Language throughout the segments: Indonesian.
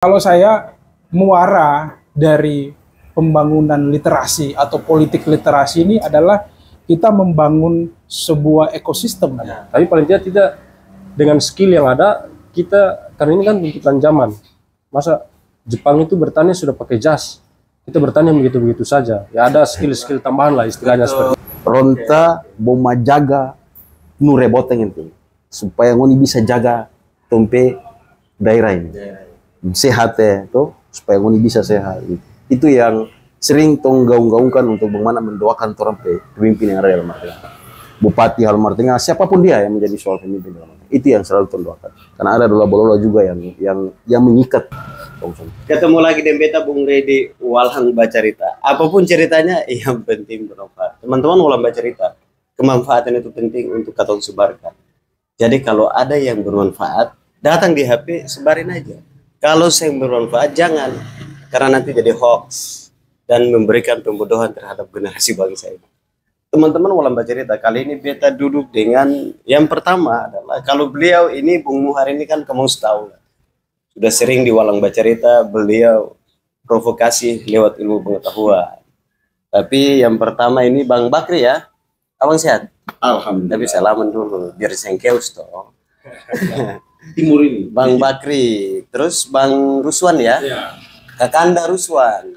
Kalau saya muara dari pembangunan literasi atau politik literasi ini adalah kita membangun sebuah ekosistem. Tapi paling tidak dengan skill yang ada kita, karena ini kan tuntutan zaman. Masa Jepang itu bertani sudah pakai jas, kita bertani begitu-begitu saja. Ya ada skill-skill tambahan lah istilahnya seperti itu. Ronta boma jaga nure boteng itu supaya ngoni bisa jaga tompe daerah ini sehat ya tuh, supaya ngoni bisa sehat. Itu yang sering tong gaung-gaungkan untuk bagaimana mendoakan orang pemimpin yang ada dalam Martinga, bupati hal Martinga, siapapun dia yang menjadi soal pemimpin dalam Martinga. Itu yang selalu tong doakan, karena ada dola-dola juga yang mengikat. Ketemu lagi dengan beta Bung Redi Walang Bacarita. Apapun ceritanya yang penting bermanfaat. Teman-teman ulang bacarita, kemanfaatan itu penting untuk katong sebarkan. Jadi kalau ada yang bermanfaat, datang di HP sebarin aja. Kalau saya bermanfaat jangan, karena nanti jadi hoax dan memberikan pembodohan terhadap generasi bangsa ini. Teman-teman ulang bacarita, kali ini beta duduk dengan yang pertama adalah kalau beliau ini Bung Muhar ini kan kamu tahu sudah sering di Walang Bacarita beliau provokasi lewat ilmu pengetahuan. Tapi yang pertama ini Bang Bakri ya, abang sehat? Alhamdulillah. Tapi salaman dulu biar sengkeus toh. Timur ini Bang Bakri, terus Bang Ruswan ya, Kakanda Ruswan,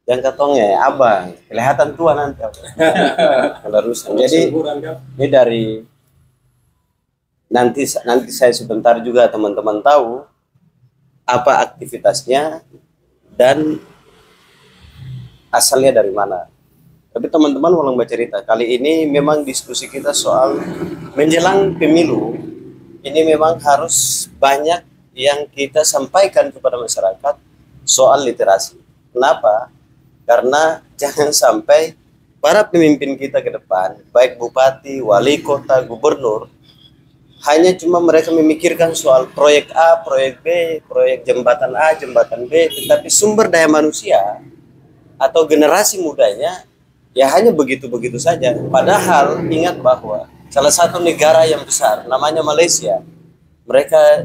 yang katongnya abang, kelihatan tua nanti. Kalau Ruswan, jadi ini dari nanti saya sebentar juga teman-teman tahu apa aktivitasnya dan asalnya dari mana. Tapi teman-teman ulang bacarita, kali ini memang diskusi kita soal menjelang pemilu. Ini memang harus banyak yang kita sampaikan kepada masyarakat soal literasi. Kenapa? Karena jangan sampai para pemimpin kita ke depan, baik bupati, wali kota, gubernur, hanya cuma mereka memikirkan soal proyek A, proyek B, proyek jembatan A, jembatan B, tetapi sumber daya manusia atau generasi mudanya ya hanya begitu-begitu saja. Padahal ingat bahwa salah satu negara yang besar namanya Malaysia, mereka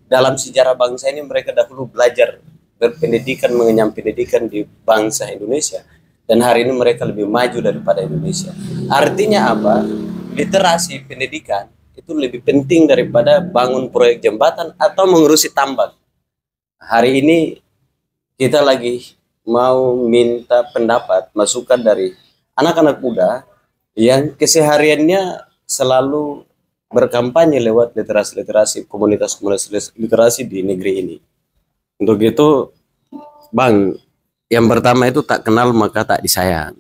dalam sejarah bangsa ini mereka dahulu belajar berpendidikan, mengenyam pendidikan di bangsa Indonesia, dan hari ini mereka lebih maju daripada Indonesia. Artinya apa? Literasi pendidikan itu lebih penting daripada bangun proyek jembatan atau mengurusi tambang. Hari ini kita lagi mau minta pendapat, masukan dari anak-anak muda yang kesehariannya selalu berkampanye lewat literasi komunitas literasi di negeri ini. Untuk itu, Bang, yang pertama itu tak kenal maka tak disayang.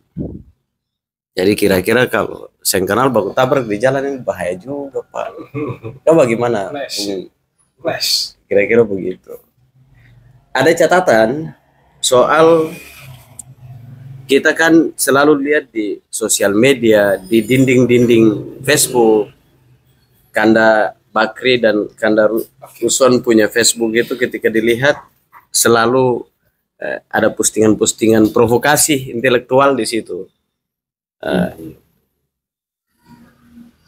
Jadi kira-kira kalau saya kenal baku tabrak di jalan ini bahaya juga, Pak. Kau bagaimana? Flash. Kira-kira begitu. Ada catatan soal kita kan selalu lihat di sosial media, di dinding-dinding Facebook, Kanda Bakri dan Kanda Ruswan punya Facebook itu ketika dilihat selalu ada postingan-postingan provokasi intelektual di situ.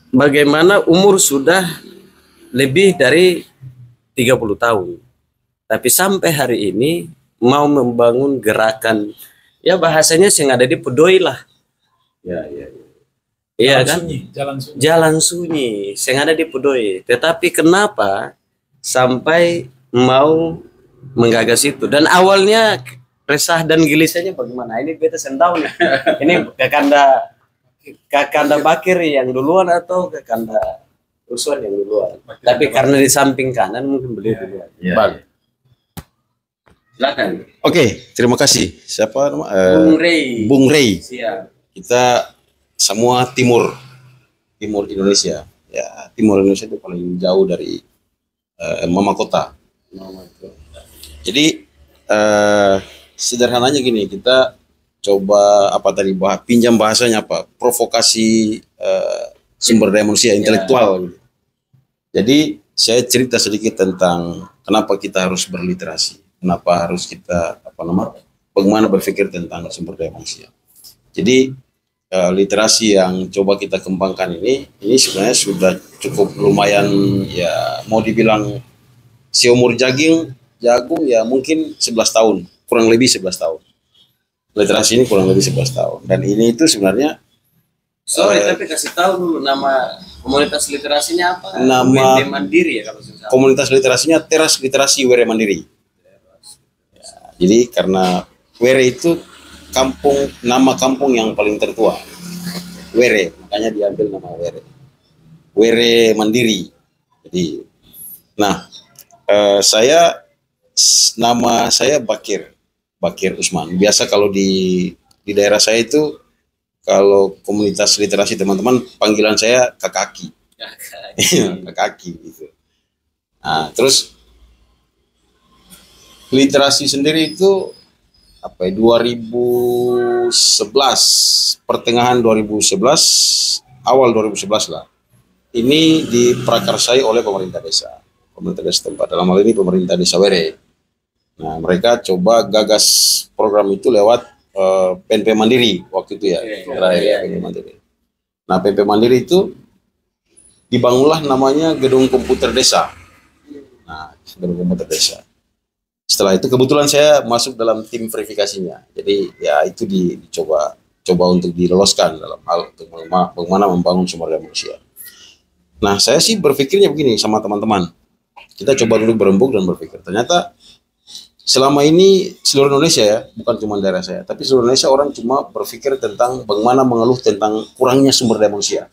Bagaimana umur sudah lebih dari 30 tahun, tapi sampai hari ini mau membangun gerakan, ya bahasanya yang ada di Pedoi lah. Iya kan? Jalan sunyi, yang ada di Pedoi. Tetapi kenapa sampai mau menggagas itu? Dan awalnya resah dan gelisahnya bagaimana? Ini beta sendau nih. Ini Kakanda Bakir yang duluan atau Kakanda Ruswan yang duluan? Tapi karena di samping kanan mungkin beliau duluan. Bang, silakan. Oke, terima kasih. Siapa nama? Bung Rey. Bung Rey. Siap. Kita semua timur Indonesia. Ya, timur Indonesia itu paling jauh dari mama kota. Jadi sederhananya gini, kita coba pinjam bahasanya apa? Provokasi sumber daya manusia intelektual. Gitu. Jadi saya cerita sedikit tentang kenapa kita harus berliterasi. Kenapa harus kita bagaimana berpikir tentang sumber daya manusia. Jadi literasi yang coba kita kembangkan ini sebenarnya sudah cukup lumayan, ya mau dibilang seumur jaging jagung ya mungkin 11 tahun, kurang lebih 11 tahun. Literasi ini kurang lebih 11 tahun. Dan ini itu sebenarnya Sorry, tapi kasih tahu dulu nama komunitas literasinya apa? Nama WD Mandiri ya kalau susah. komunitas literasinya Teras Literasi Were Mandiri. Ya, jadi karena Were itu nama kampung yang paling tertua. Were, makanya diambil nama Were. Were Mandiri. Jadi, nah nama saya Bakir Usman. Biasa kalau di daerah saya itu kalau komunitas literasi teman-teman panggilan saya Kakaki. Kakaki gitu. Nah, terus literasi sendiri itu apa ya, 2011, pertengahan 2011, awal 2011 lah. Ini diprakarsai oleh pemerintah desa tempat, dalam hal ini pemerintah desa Were. Nah, mereka coba gagas program itu lewat PNP Mandiri waktu itu ya, terakhir ya, PNP Mandiri. Nah, PNP Mandiri itu dibangunlah namanya Gedung Komputer Desa. Nah, Gedung Komputer Desa. Setelah itu kebetulan saya masuk dalam tim verifikasinya. Jadi ya itu dicoba untuk diloloskan dalam hal untuk bagaimana membangun sumber daya manusia. Nah, saya sih berpikirnya begini sama teman-teman. Kita coba dulu berembuk dan berpikir. Ternyata selama ini seluruh Indonesia ya, bukan cuma daerah saya, tapi seluruh Indonesia orang cuma berpikir tentang bagaimana mengeluh tentang kurangnya sumber daya manusia,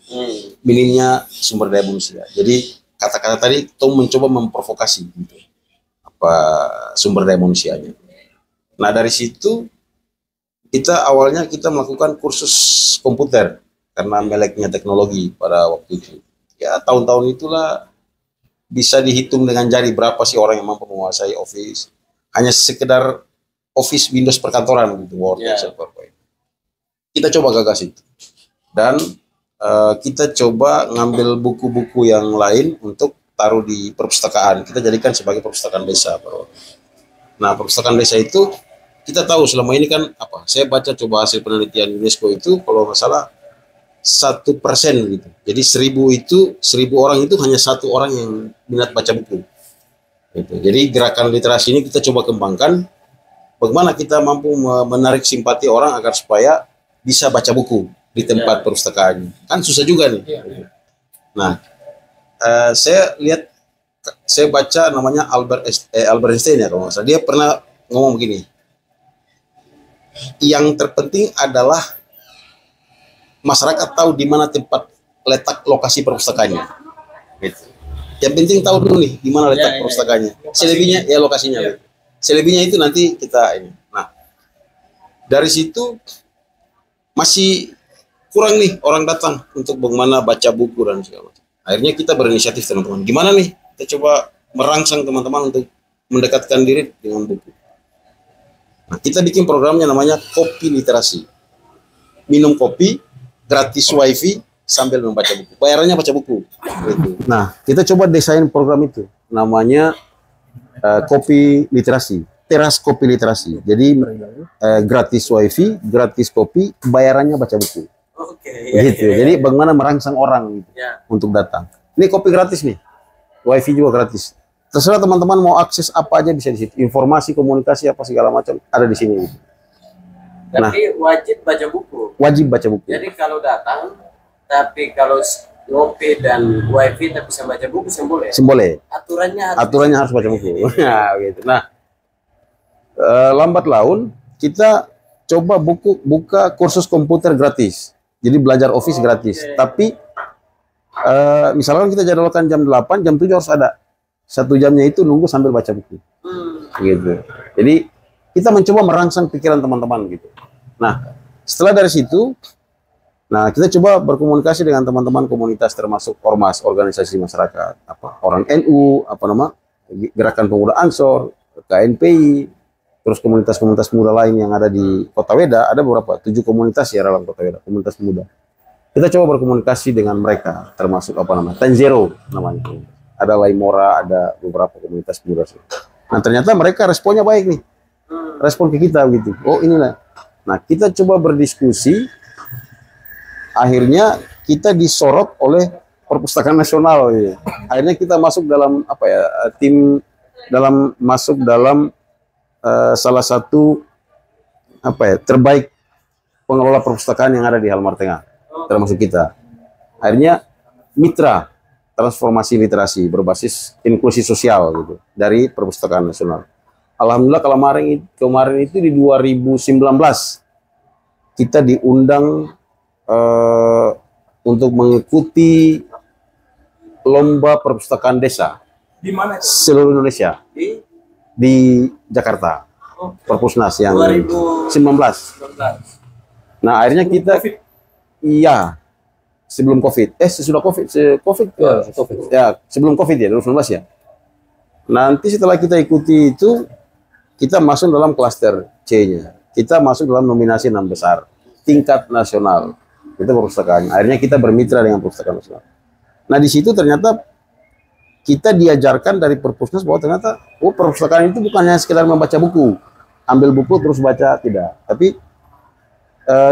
minimnya sumber daya manusia. Jadi kata-kata tadi Tom mencoba memprovokasi gitu, apa sumber daya manusianya. Nah, dari situ awalnya kita melakukan kursus komputer karena meleknya teknologi pada waktu itu. Ya tahun-tahun itulah bisa dihitung dengan jari berapa sih orang yang mampu menguasai Office. Hanya sekedar Office Windows perkantoran gitu, Word, Excel, PowerPoint. Kita coba gagas itu. Dan kita coba ngambil buku-buku yang lain untuk taruh di perpustakaan. Kita jadikan sebagai perpustakaan desa. Nah, perpustakaan desa itu kita tahu selama ini kan apa? Saya baca coba hasil penelitian UNESCO itu kalau nggak salah 1% gitu. Jadi 1000 orang itu hanya 1 orang yang minat baca buku. Gitu. Jadi gerakan literasi ini kita coba kembangkan bagaimana kita mampu menarik simpati orang agar supaya bisa baca buku di tempat perpustakaan. Kan susah juga nih. Nah, saya baca namanya Albert Einstein ya kalau nggak salah. Dia pernah ngomong begini. Yang terpenting adalah masyarakat tahu di mana tempat letak lokasi perpustakaannya. Gitu. Yang penting tahu dulu nih di mana letak perpustakaannya. Selebihnya ya lokasinya. Gitu. Selebihnya itu nanti kita ini. Nah, dari situ masih kurang nih orang datang untuk bagaimana baca buku dan segala macam. Akhirnya kita berinisiatif teman-teman. Gimana nih? Kita coba merangsang teman-teman untuk mendekatkan diri dengan buku. Nah, kita bikin programnya namanya kopi literasi. Minum kopi, gratis wifi, sambil membaca buku. Bayarannya baca buku. Gitu. Nah, kita coba desain program itu. Namanya kopi literasi. Teras kopi literasi. Jadi gratis wifi, gratis kopi, bayarannya baca buku. Gitu. Jadi bagaimana merangsang orang gitu, untuk datang. Ini kopi gratis nih. Wifi juga gratis. Terserah teman-teman mau akses apa aja bisa di situ. Informasi, komunikasi apa segala macam ada di sini gitu. Tapi wajib baca buku. Wajib baca buku. Jadi kalau datang, tapi kalau ngopi dan wifi tapi bisa baca buku boleh. Boleh. Aturannya harus baca buku. Nah, gitu. Nah, lambat laun kita coba buka kursus komputer gratis. Jadi belajar Office gratis. Tapi misalkan kita jadwalkan jam 8, jam 7 harus ada. 1 jamnya itu nunggu sambil baca buku. Gitu. Jadi kita mencoba merangsang pikiran teman-teman gitu. Nah, setelah dari situ, nah kita coba berkomunikasi dengan teman-teman komunitas termasuk ormas, organisasi masyarakat, orang NU, Gerakan Pemuda Ansor, KNPI, terus komunitas-komunitas muda lain yang ada di Kota Weda, ada beberapa 7 komunitas ya dalam Kota Weda, komunitas muda. Kita coba berkomunikasi dengan mereka, termasuk Tanzero namanya. Ada Laimora, ada beberapa komunitas muda. Nah, ternyata mereka responnya baik nih. Respon ke kita gitu. Oh, inilah. Nah, kita coba berdiskusi. Akhirnya kita disorot oleh Perpustakaan Nasional. Ya. Akhirnya kita masuk dalam tim masuk dalam salah satu terbaik pengelola perpustakaan yang ada di Halmahera Tengah, termasuk kita. Akhirnya mitra transformasi literasi berbasis inklusi sosial gitu dari Perpustakaan Nasional. Alhamdulillah kemarin itu di 2019 kita diundang untuk mengikuti lomba perpustakaan desa Di mana? seluruh Indonesia di Jakarta. Perpusnas yang 2019. Nah, akhirnya kita iya sebelum Covid. Sesudah Covid, ya, sebelum Covid ya 2019 ya. Nanti setelah kita ikuti itu kita masuk dalam klaster C-nya. Kita masuk dalam nominasi 6 besar tingkat nasional. Itu perpustakaan. Akhirnya kita bermitra dengan Perpustakaan Nasional. Nah, di situ ternyata kita diajarkan dari Perpusnas bahwa ternyata perpustakaan itu bukan hanya sekedar membaca buku, ambil buku terus baca, tidak. Tapi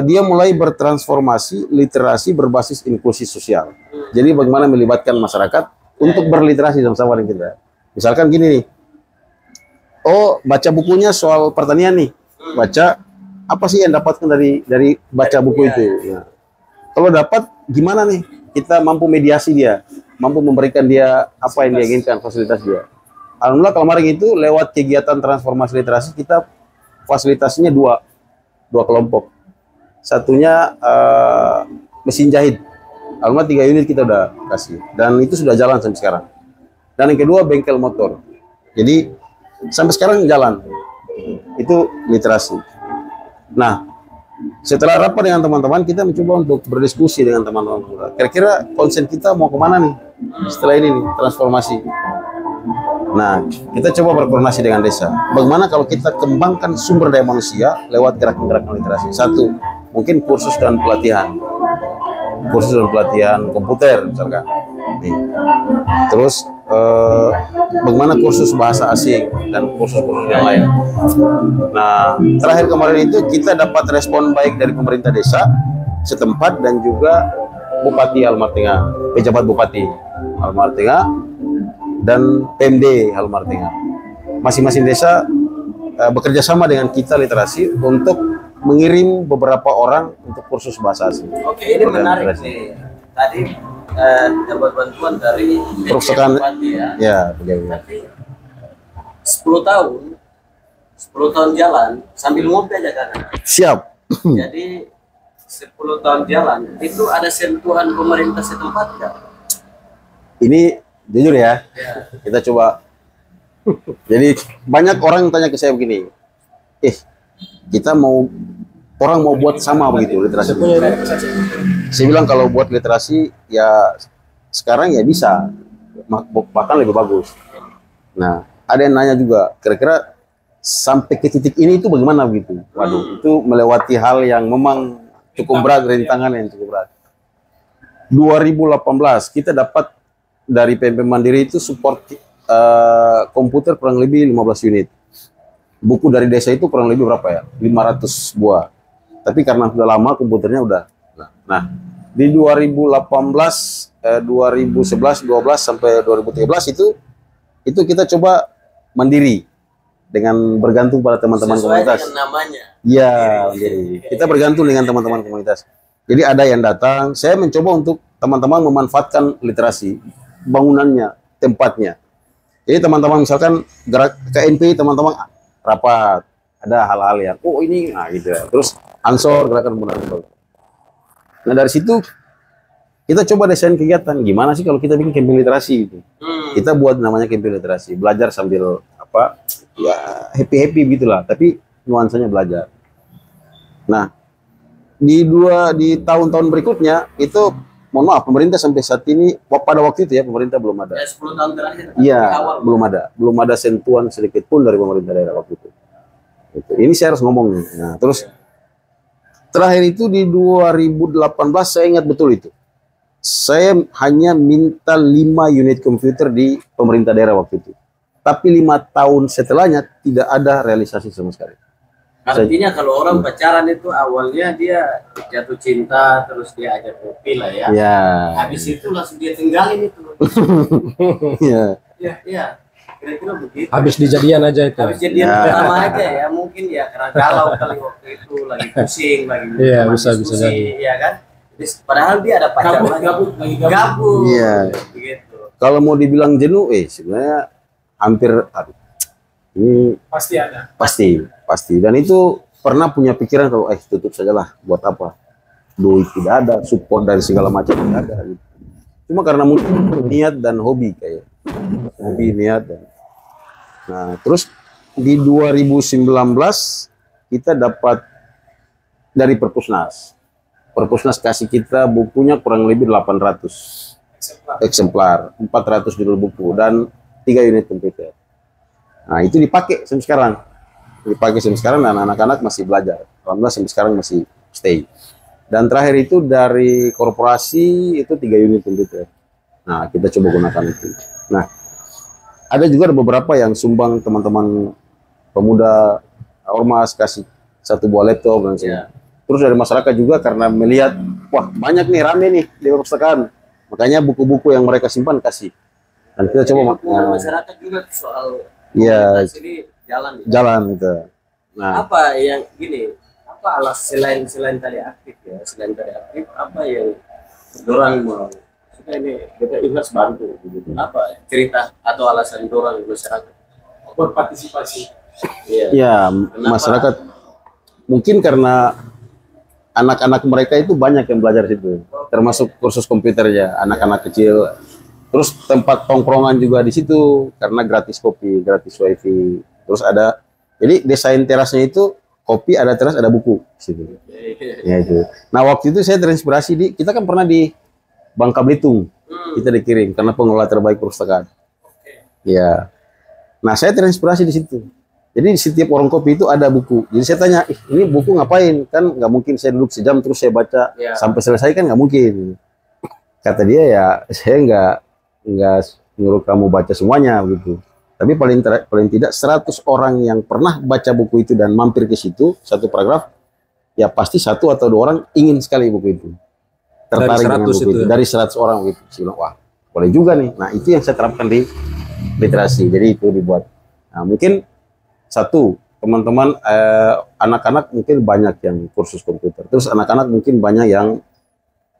dia mulai bertransformasi literasi berbasis inklusi sosial. Jadi bagaimana melibatkan masyarakat untuk berliterasi sama-sama dengan kita. Misalkan gini nih, baca bukunya soal pertanian nih, baca apa sih yang dapatkan dari baca buku itu. Ya. Kalau dapat gimana nih, kita mampu mediasi dia, mampu memberikan dia apa yang dia inginkan, fasilitas dia. Alhamdulillah kemarin itu lewat kegiatan transformasi literasi kita fasilitasinya dua kelompok. Satunya mesin jahit. Alhamdulillah 3 unit kita udah kasih dan itu sudah jalan sampai sekarang. Dan yang kedua bengkel motor. Jadi sampai sekarang jalan. Itu literasi. Nah, setelah rapat dengan teman-teman kita mencoba untuk berdiskusi dengan teman-teman. Kira-kira konsen kita mau kemana nih setelah ini nih, transformasi. Nah, kita coba berkoordinasi dengan desa. Bagaimana kalau kita kembangkan sumber daya manusia lewat gerakan-gerakan literasi? Satu, mungkin kursus dan pelatihan komputer misalkan. Terus bagaimana kursus bahasa asing dan kursus-kursus yang lain. Nah, terakhir kemarin itu kita dapat respon baik dari pemerintah desa setempat dan juga Bupati Halmahera Tengah, pejabat Bupati Halmahera Tengah dan PMD Halmahera Tengah. Masing-masing desa bekerja sama dengan kita literasi untuk mengirim beberapa orang untuk kursus bahasa asing. Oke, ini menarik nih. Tadi dapat bantuan dari perpustakaan ya, tapi 10 tahun jalan sambil ngopi aja kan. Siap. Jadi 10 tahun jalan itu ada sentuhan pemerintah setempat nggak? Ini jujur ya, kita coba. Jadi banyak orang yang tanya ke saya begini, orang mau buat sama begitu literasi. Saya bilang kalau buat literasi ya sekarang ya bisa, bahkan lebih bagus. Nah, ada yang nanya juga, kira-kira sampai ke titik ini itu bagaimana begitu? Waduh, itu melewati hal yang memang cukup berat, rintangan yang cukup berat. 2018 kita dapat dari PMP Mandiri itu support komputer kurang lebih 15 unit. Buku dari desa itu kurang lebih berapa ya? 500 buah. Tapi karena sudah lama komputernya udah. Nah, di 2018, 2011, 12 sampai 2013 itu kita coba mandiri dengan bergantung pada teman-teman komunitas. Sesuai dengan namanya. Iya, jadi kita bergantung dengan teman-teman komunitas. Jadi ada yang datang, saya mencoba untuk teman-teman memanfaatkan literasi, bangunannya, tempatnya. Jadi teman-teman misalkan gerak KNP, teman-teman rapat, ada hal-hal yang, ini, nah gitu ya. Terus ansor, gerakan pemuda. Nah dari situ kita coba desain kegiatan, gimana sih kalau kita bikin campaign literasi gitu. Kita buat namanya campaign literasi, belajar sambil ya happy gitulah, tapi nuansanya belajar. Nah, di tahun-tahun berikutnya itu mohon maaf pemerintah sampai saat ini pada waktu itu ya pemerintah belum ada. 10 tahun terakhir. Iya, belum ada sentuhan sedikit pun dari pemerintah daerah waktu itu. Ini saya harus ngomong. Nah, terus terakhir itu di 2018 saya ingat betul itu. Saya hanya minta 5 unit komputer di pemerintah daerah waktu itu. Tapi 5 tahun setelahnya tidak ada realisasi sama sekali. Artinya kalau orang pacaran itu awalnya dia jatuh cinta, terus dia ajak kopi lah ya. Ya. Habis itu langsung dia tinggalin itu. Iya. Iya. kira-kira begitu. Habis dijadian aja itu. Habis jadian pertama aja ya, mungkin ya karena galau kali waktu itu, lagi pusing, lagi Iya, teman bisa diskusi, jadi. ya kan. Jadi, padahal dia ada pacar lagi. Gabut. Iya. Begitu. Kalau mau dibilang jenuh, sebenarnya hampir ini Pasti ada. pasti. Dan itu pernah punya pikiran kalau tutup sajalah, buat apa? Duit tidak ada, support dari segala macam tidak ada. Gitu. Cuma karena mungkin niat dan hobi niat dan. Nah, terus di 2019 kita dapat dari Perpusnas. Perpusnas kasih kita bukunya kurang lebih 800 eksemplar, 400 judul buku dan 3 unit komputer. Nah, itu dipakai sampai sekarang dan anak-anak masih belajar. Alhamdulillah sampai sekarang masih stay. Dan terakhir itu dari korporasi itu 3 unit komputer. Nah, kita coba gunakan itu. Nah, ada juga beberapa yang sumbang teman-teman pemuda ormas kasih 1 buah laptop dan sebagainya. Terus dari masyarakat juga karena melihat, wah banyak nih, rame nih di perpustakaan. Makanya buku-buku yang mereka simpan kasih. Dan kita coba masyarakat juga soal ini jalan gitu. Nah, apa yang gini, apa selain tadi aktif ya, apa yang dorang mau supaya ini kita ikhlas bantu gitu. Apa cerita atau alasan dorang masyarakat Berpartisipasi. ya masyarakat mungkin karena anak-anak mereka itu banyak yang belajar situ, termasuk kursus komputer ya, anak-anak kecil. Terus tempat tongkrongan juga di situ karena gratis kopi, gratis wifi. Terus ada, jadi desain terasnya itu kopi, ada teras, ada buku di situ. Ya itu. Nah waktu itu saya terinspirasi kita kan pernah di Bangka Belitung, kita dikirim karena pengelola terbaik perpustakaan. Ya. Nah saya terinspirasi di situ. Jadi di setiap warung kopi itu ada buku. Jadi saya tanya, ini buku ngapain? Kan nggak mungkin saya duduk sejam terus saya baca sampai selesai, kan nggak mungkin. Kata dia, ya saya nggak nyuruh kamu baca semuanya gitu. Tapi paling tidak 100 orang yang pernah baca buku itu dan mampir ke situ satu paragraf, ya pasti 1 atau 2 orang ingin sekali buku itu. Tertarik dengan buku itu. Dari 100 orang gitu. Saya bilang, wah boleh juga nih. Nah itu yang saya terapkan di literasi. Jadi itu dibuat. Nah mungkin satu, teman-teman anak-anak mungkin banyak yang kursus komputer. Terus anak-anak mungkin banyak yang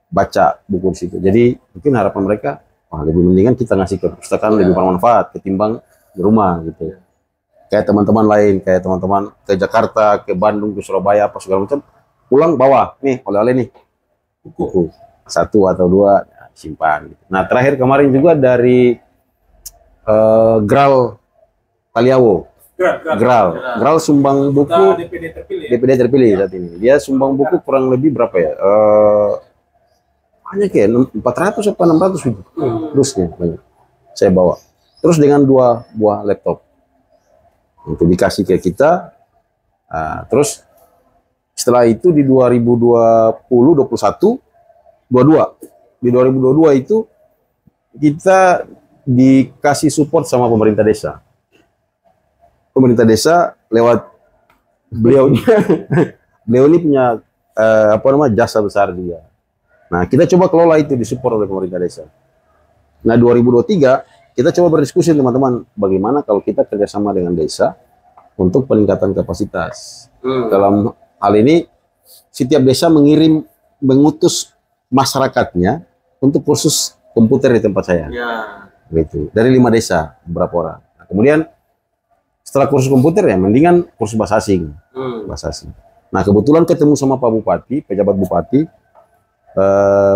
baca buku di situ. Jadi mungkin harapan mereka, wah lebih mendingan kita ngasih ke perpustakaan lebih bermanfaat ketimbang di rumah gitu. Kayak teman-teman lain, kayak teman-teman ke Jakarta, ke Bandung, ke Surabaya, apa segala macam, pulang bawa nih oleh-oleh nih buku 1 atau 2 simpan. Gitu. Nah terakhir kemarin juga dari Gral Taliawo. Gral sumbang buku DPD terpilih saat ini. Dia sumbang buku kurang lebih berapa ya? Banyak ya, 400 atau 600 gitu. Terusnya banyak. Saya bawa. Terus dengan 2 buah laptop. Itu dikasih ke kita. Terus setelah itu di 2020, 21, 22. Di 2022 itu kita dikasih support sama pemerintah desa. Pemerintah desa lewat beliau ini punya jasa besar juga. Nah kita coba kelola itu, disupport oleh pemerintah desa. Nah 2023 kita coba berdiskusi teman-teman, bagaimana kalau kita kerjasama dengan desa untuk peningkatan kapasitas. Dalam hal ini setiap desa mengutus masyarakatnya untuk kursus komputer di tempat saya. Gitu. Dari 5 desa beberapa orang. Nah, kemudian setelah kursus komputer ya mendingan kursus bahasa asing. Bahasa asing. Nah kebetulan ketemu sama Pak Bupati, pejabat Bupati.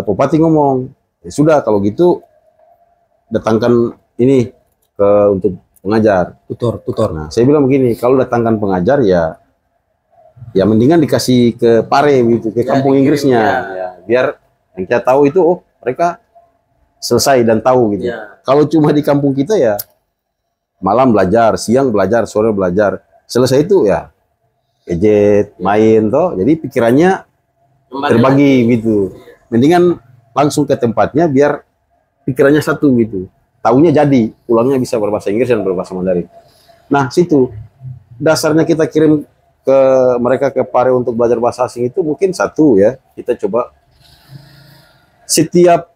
Bupati ngomong, ya sudah kalau gitu datangkan ini untuk pengajar. Tutor. Nah saya bilang begini, kalau datangkan pengajar ya mendingan dikasih ke Pare gitu, ke kampung Inggrisnya. Ya, biar yang kita tahu itu mereka selesai dan tahu gitu. Kalau cuma di kampung kita ya malam belajar, siang belajar, sore belajar. Selesai itu ya gadget, main toh. Jadi pikirannya terbagi gitu. Mendingan langsung ke tempatnya biar pikirannya satu gitu. Taunya jadi, pulangnya bisa berbahasa Inggris dan berbahasa Mandarin. Nah, situ dasarnya kita kirim ke mereka ke Pare untuk belajar bahasa asing itu mungkin satu ya. Kita coba setiap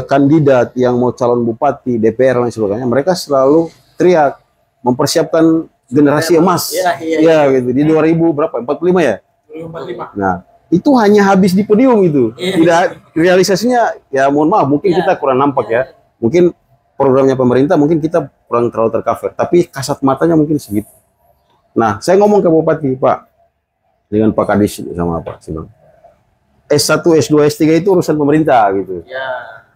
kandidat yang mau calon bupati, DPR dan sebagainya, mereka selalu teriak mempersiapkan generasi emas. Iya, gitu. Di 2000 berapa? 45 ya? 45. Nah, itu hanya habis di podium itu. Tidak realisasinya, ya mohon maaf, mungkin kita kurang nampak ya. Mungkin programnya pemerintah mungkin kita kurang terlalu tercover, tapi kasat matanya mungkin segitu. Nah, saya ngomong ke Bupati, Pak, dengan Pak Kadis sama Pak Sinong. S1, S2, S3 itu urusan pemerintah gitu.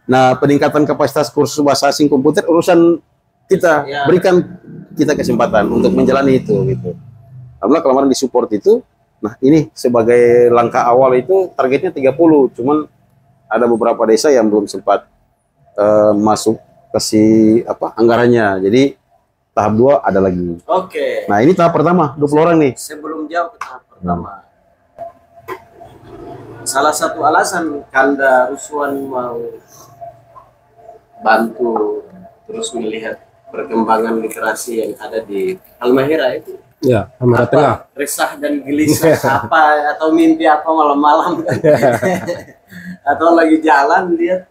Nah, peningkatan kapasitas kursus bahasa asing komputer urusan kita. Berikan kita kesempatan untuk menjalani itu gitu. Alhamdulillah kemarin disupport itu. Nah, ini sebagai langkah awal itu targetnya 30, cuman ada beberapa desa yang belum sempat masuk kasih anggarannya. Jadi tahap 2 ada lagi. Oke. Nah, ini tahap pertama 20 orang nih. Sebelum jauh ke tahap pertama, salah satu alasan Kanda Ruswan mau bantu terus melihat perkembangan literasi yang ada di Halmahera itu. Ya, Halmahera Tengah. Resah dan gelisah apa atau mimpi apa malam-malam atau lagi jalan lihat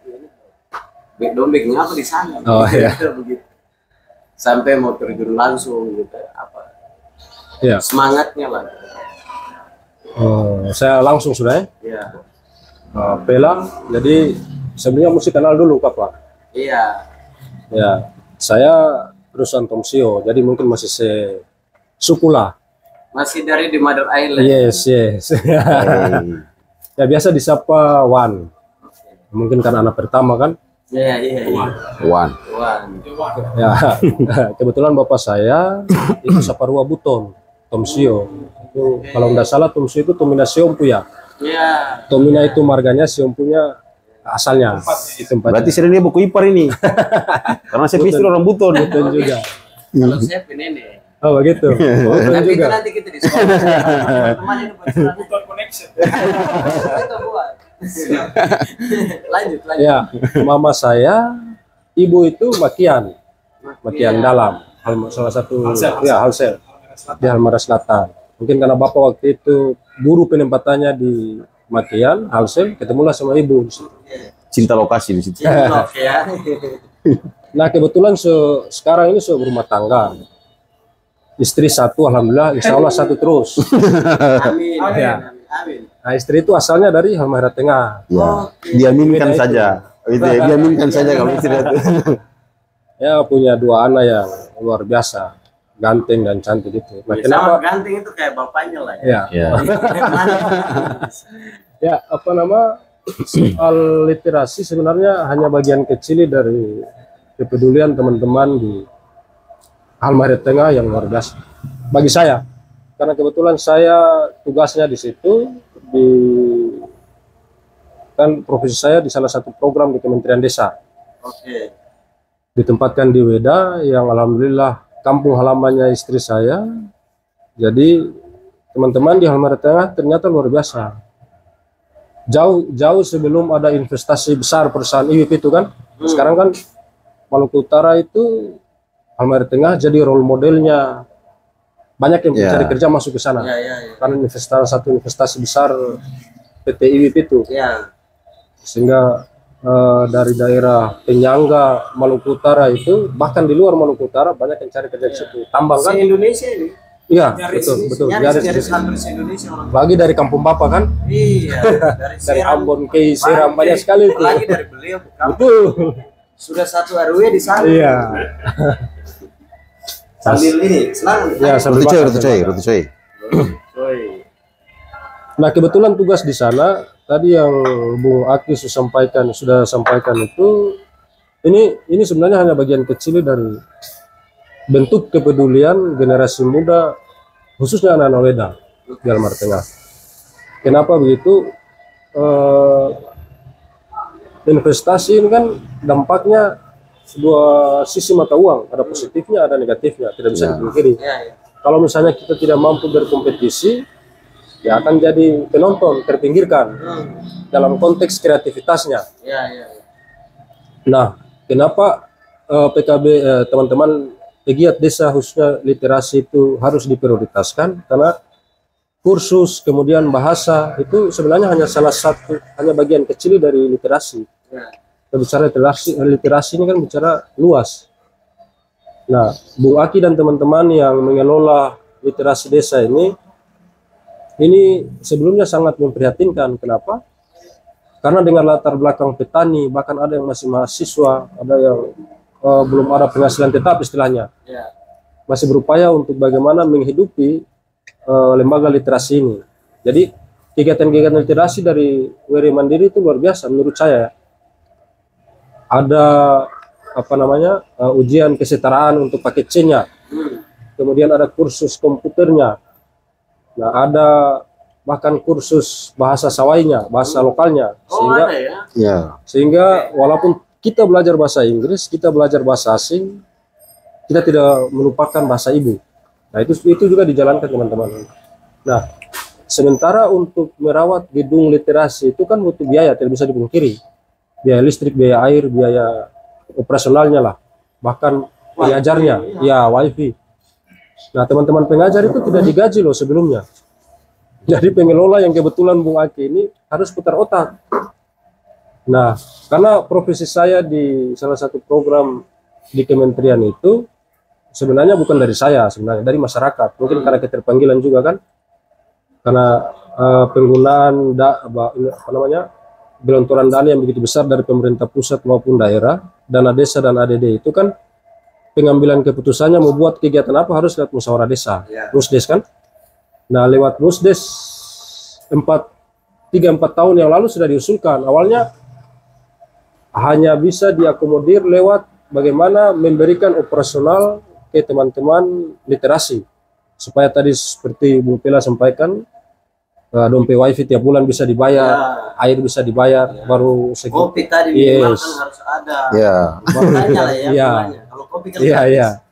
dombek ngapa di sana. Oh iya. Begitu. Sampai mau terjun langsung gitu apa. Ya. Semangatnya lah. Saya langsung sudah ya. Iya. Pela, jadi sebenarnya mesti kenal dulu Pak. Iya. Ya, saya perusahaan Tomsio, jadi mungkin masih suku lah. Masih dari di Mother Island. Yes. Ya biasa disapa Wan. Mungkin karena anak pertama kan. Iya. Wan. Ya, kebetulan bapak saya itu Saparua Buton, Tomsio. Itu kalau nggak salah Tomsio itu Tomina Siompu ya. Iya. Tomina itu marganya, Siompunya asalnya. Berarti sering dia buku ipar ini. Karena saya istri orang Buton. Buton juga. Kalau saya nenek. Oh begitu. Buton Tapi itu juga. nanti kita di sekolah. Teman itu Buton connection. kita buat. Lanjut. Ya, mama saya, ibu itu Makian dalam, salah satu Halsel di Halmahera Selatan. Mungkin karena bapak waktu itu buru penempatannya di Makian, Halsel, ketemulah sama ibu. Cinta lokasi di situ. Ya. Nah kebetulan sekarang ini sudah berumah tangga, istri satu, alhamdulillah, insya Allah satu terus. Amin. Ya. Amin. Nah istri itu asalnya dari Halmahera Tengah. Ya, diaminkan saja. Gitu ya, diaminkan saja kalau istri itu. Ya punya 2 anak yang luar biasa, ganteng dan cantik gitu. Nah, Sama kenapa? ganteng itu kayak bapaknya lah ya. Ya, Ya. ya apa nama soal literasi sebenarnya hanya bagian kecil dari kepedulian teman-teman di Halmahera Tengah yang luar biasa bagi saya. Karena kebetulan saya tugasnya di situ kan profesi saya di salah satu program di Kementerian Desa. Oke. Ditempatkan di Weda yang alhamdulillah kampung halamannya istri saya. Jadi teman-teman di Halmahera Tengah ternyata luar biasa. Jauh sebelum ada investasi besar perusahaan IWIP itu kan. Sekarang kan Maluku Utara itu Halmahera Tengah jadi role modelnya. Banyak yang mencari kerja masuk ke sana. Karena satu investasi besar PT IWIP itu. Sehingga dari daerah penyangga Maluku Utara itu, bahkan di luar Maluku Utara banyak yang cari kerja di situ. Tambang kan? Indonesia ini. Iya, betul. Nyaris hampir Indonesia orang. Lagi dari kampung Bapak kan? Iya, Dari Ambon ke Seram banyak sekali itu. Lagi dari beliau. Betul. Sudah satu RW di sana. Iya. Sambil ini, selang. Ya, sambil Roti coy. Nah, kebetulan tugas di sana tadi yang Bung Aki sudah sampaikan itu ini sebenarnya hanya bagian kecil dari bentuk kepedulian generasi muda khususnya anak-anak Weda di Halmahera Tengah. Kenapa begitu? Investasi ini kan dampaknya dua sisi mata uang, ada positifnya, ada negatifnya, tidak bisa dipungkiri. Kalau misalnya kita tidak mampu berkompetisi, ya akan jadi penonton, terpinggirkan dalam konteks kreativitasnya. Nah, kenapa PKB teman-teman pegiat desa khususnya literasi itu harus diprioritaskan? Karena kursus kemudian bahasa itu sebenarnya hanya bagian kecil dari literasi. kita bicara literasi ini kan bicara luas. Nah, Bung Aki dan teman-teman yang mengelola literasi desa ini sebelumnya sangat memprihatinkan. Kenapa? Karena dengan latar belakang petani, bahkan ada yang masih mahasiswa, ada yang belum ada penghasilan tetap istilahnya, masih berupaya untuk bagaimana menghidupi lembaga literasi ini. Jadi kegiatan-kegiatan literasi dari WRI Mandiri itu luar biasa menurut saya. Ada ujian kesetaraan untuk paket C-nya, kemudian ada kursus komputernya, nah ada bahkan kursus bahasa sawainya, bahasa lokalnya, sehingga walaupun kita belajar bahasa Inggris, kita belajar bahasa asing, kita tidak melupakan bahasa ibu. Nah itu juga dijalankan teman-teman. Nah sementara untuk merawat gedung literasi itu kan butuh biaya, tidak bisa dipungkiri, biaya listrik, biaya air, biaya operasionalnya lah, bahkan pengajarnya, ya wifi. Nah teman-teman pengajar itu tidak digaji loh sebelumnya. Jadi pengelola yang kebetulan Bung Aki ini harus putar otak. Nah karena profesi saya di salah satu program di kementerian itu sebenarnya bukan dari saya, sebenarnya dari masyarakat. Mungkin karena keterpanggilan juga kan, karena penggunaan gelontoran dana yang begitu besar dari pemerintah pusat maupun daerah, dana desa dan ADD itu kan pengambilan keputusannya mau buat kegiatan apa harus lewat musyawarah desa, Musdes kan. Nah lewat Musdes 3-4 tahun yang lalu sudah diusulkan. Awalnya hanya bisa diakomodir lewat bagaimana memberikan operasional ke teman-teman literasi, supaya tadi seperti Bu Pela sampaikan, dompet wifi tiap bulan bisa dibayar, air bisa dibayar, baru kopi tadi minimal kan harus ada. Makanya lah ya. Kalau kopi kan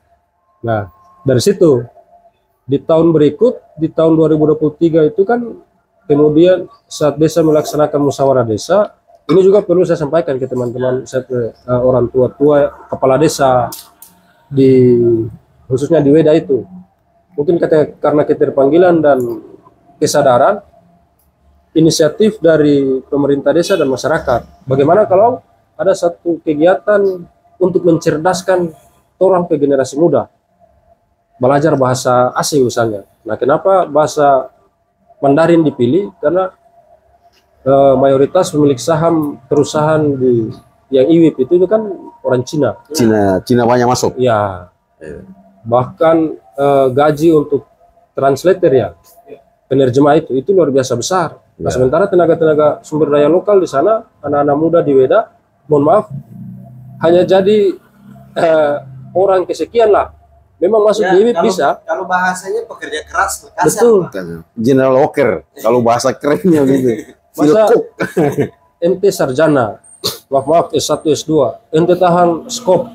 Nah, dari situ di tahun berikut, di tahun 2023 itu kan kemudian saat desa melaksanakan musyawarah desa, ini juga perlu saya sampaikan ke teman-teman, orang tua-tua, kepala desa khususnya di Weda itu. Mungkin karena keterpanggilan dan kesadaran, inisiatif dari pemerintah desa dan masyarakat. Bagaimana kalau ada satu kegiatan untuk mencerdaskan orang ke generasi muda, belajar bahasa asing misalnya. Nah, kenapa bahasa Mandarin dipilih? Karena mayoritas pemilik saham perusahaan yang IWIP itu kan orang Cina. Cina banyak masuk. Ya, bahkan gaji untuk translator ya, penerjemah itu luar biasa besar. Nah, sementara tenaga-tenaga sumber daya lokal di sana, anak-anak muda di Weda, mohon maaf, hanya jadi orang kesekian lah. Memang masuk di IWIP bisa. Kalau bahasanya pekerja keras, betul. General Walker, kalau bahasa kerennya gitu. Masa ente sarjana, maaf S1 S2, ente tahan skop,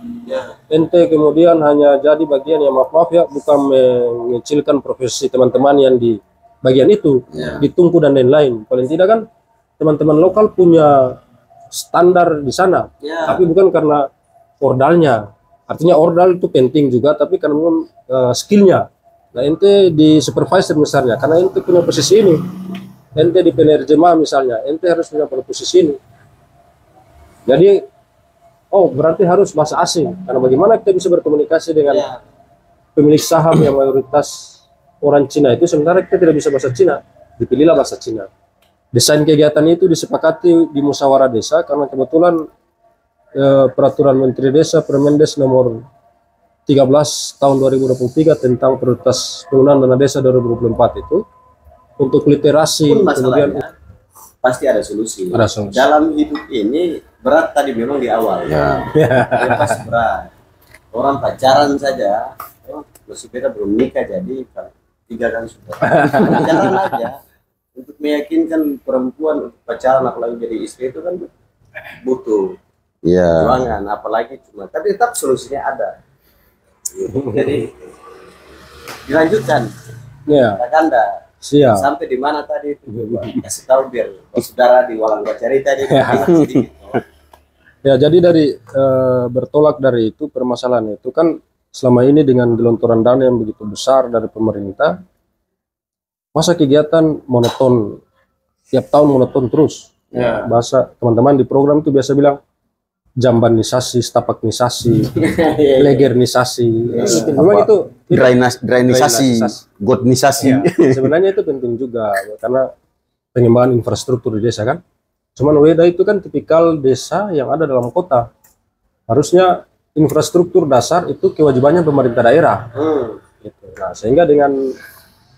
ente kemudian hanya jadi bagian yang maaf ya, bukan mengecilkan profesi teman-teman yang di bagian itu, ditungku dan lain-lain. Paling tidak kan teman-teman lokal punya standar di sana, tapi bukan karena ordalnya. Artinya ordal itu penting juga, tapi karena skillnya. Nah ente di supervisor misalnya, karena ente punya posisi ini, ente di penerjemah misalnya, ente harus punya posisi ini. Jadi, berarti harus bahasa asing. Karena bagaimana kita bisa berkomunikasi dengan pemilik saham yang mayoritas orang Cina itu, sementara kita tidak bisa bahasa Cina, dipilihlah bahasa Cina. Desain kegiatan itu disepakati di musyawarah desa karena kebetulan peraturan Menteri Desa Permendes nomor 13 tahun 2023 tentang prioritas penggunaan dana desa 2024 itu untuk literasi. Kemudian pasti ada solusi. Ada solusi. Dalam hidup ini berat tadi memang di awal. Pasti berat. Orang pacaran saja, masih beda belum nikah jadi 3 kali sudah. Pacaran aja untuk meyakinkan perempuan untuk pacaran apalagi jadi istri itu kan butuh perjuangan, apalagi cuma. Tapi tetap solusinya ada. Jadi dilanjutkan. Anda. Siap. Sampai di mana tadi itu kasih tahu biar saudara di Walang Bacari tadi sedikit. Ya, jadi dari bertolak dari itu permasalahan itu kan selama ini dengan gelontoran dana yang begitu besar dari pemerintah, masa kegiatan monoton, tiap tahun monoton terus. Bahasa teman-teman di program itu biasa bilang jambanisasi, stapaknisasi, legernisasi. Memang itu drainisasi, godnisasi. Ya, sebenarnya itu penting juga karena pengembangan infrastruktur di desa kan. Cuman Weda itu kan tipikal desa yang ada dalam kota. Harusnya infrastruktur dasar itu kewajibannya pemerintah daerah. Gitu. Nah, sehingga dengan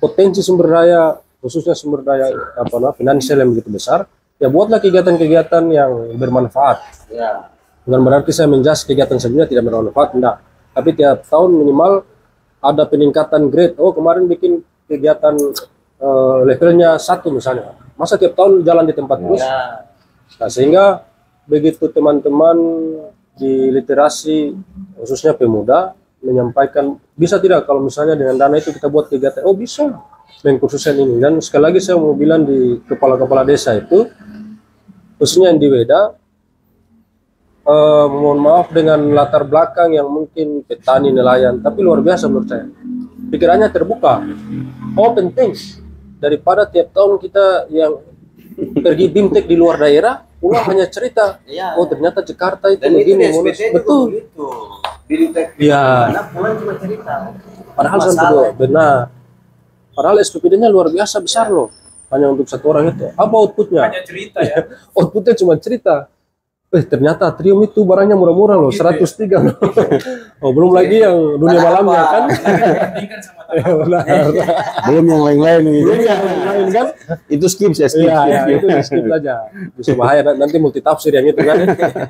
potensi sumber daya, khususnya sumber daya finansial yang begitu besar, ya buatlah kegiatan-kegiatan yang bermanfaat. Ya. Bukan berarti saya menjas kegiatan sebelumnya tidak bermanfaat, enggak. Tapi tiap tahun minimal ada peningkatan grade. Oh, kemarin bikin kegiatan levelnya 1 misalnya. Masa tiap tahun jalan di tempat terus? Ya. Nah, sehingga begitu teman-teman di literasi, khususnya pemuda, menyampaikan, bisa tidak kalau misalnya dengan dana itu kita buat kegiatan? Oh, bisa, mengkhususkan ini. Dan sekali lagi saya mau bilang di kepala-kepala desa itu, khususnya yang di Weda, mohon maaf dengan latar belakang yang mungkin petani, nelayan, tapi luar biasa menurut saya. Pikirannya terbuka. Oh, penting daripada tiap tahun kita yang pergi bimtek di luar daerah, pulang hanya cerita. Ya. Oh, ternyata Jakarta itu Dan begini, itu mulus. SPT Betul. Begitu. Bimtek. Ya. Karena pulang cuma cerita. Padahal sampai benar. Padahal SPPD-nya luar biasa besar loh. Hanya untuk 1 orang itu. Apa outputnya? Hanya cerita ya. Outputnya cuma cerita. Ternyata Trium itu barangnya murah-murah loh, 103 loh. Oh, belum lagi yang dunia malamnya kan. Benar. Belum yang lain-lain ini. Belum yang lain kan. Itu skip saya skip. Iya, itu di skip aja. Bisa bahaya nanti multitafsir yang itu kan.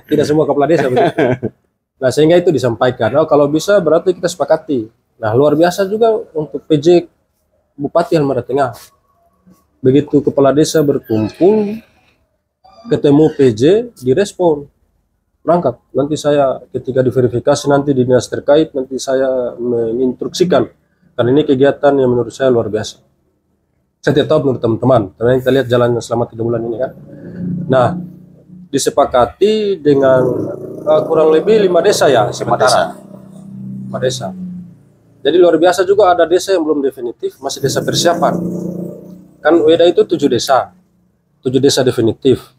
Tidak semua kepala desa begitu. Nah, sehingga itu disampaikan. Oh, kalau bisa berarti kita sepakati. Nah, luar biasa juga untuk PJ Bupati Halmahera Tengah. Begitu kepala desa berkumpul, ketemu PJ, direspon, berangkat. Nanti saya ketika diverifikasi nanti di dinas terkait, nanti saya menginstruksikan. Karena ini kegiatan yang menurut saya luar biasa. Saya tidak tahu menurut teman-teman, karena kita lihat jalannya selama 3 bulan ini kan. Nah, disepakati dengan kurang lebih 5 desa ya sementara. 5 desa. Jadi luar biasa juga ada desa yang belum definitif, masih desa persiapan. Kan Weda itu 7 desa. 7 desa definitif.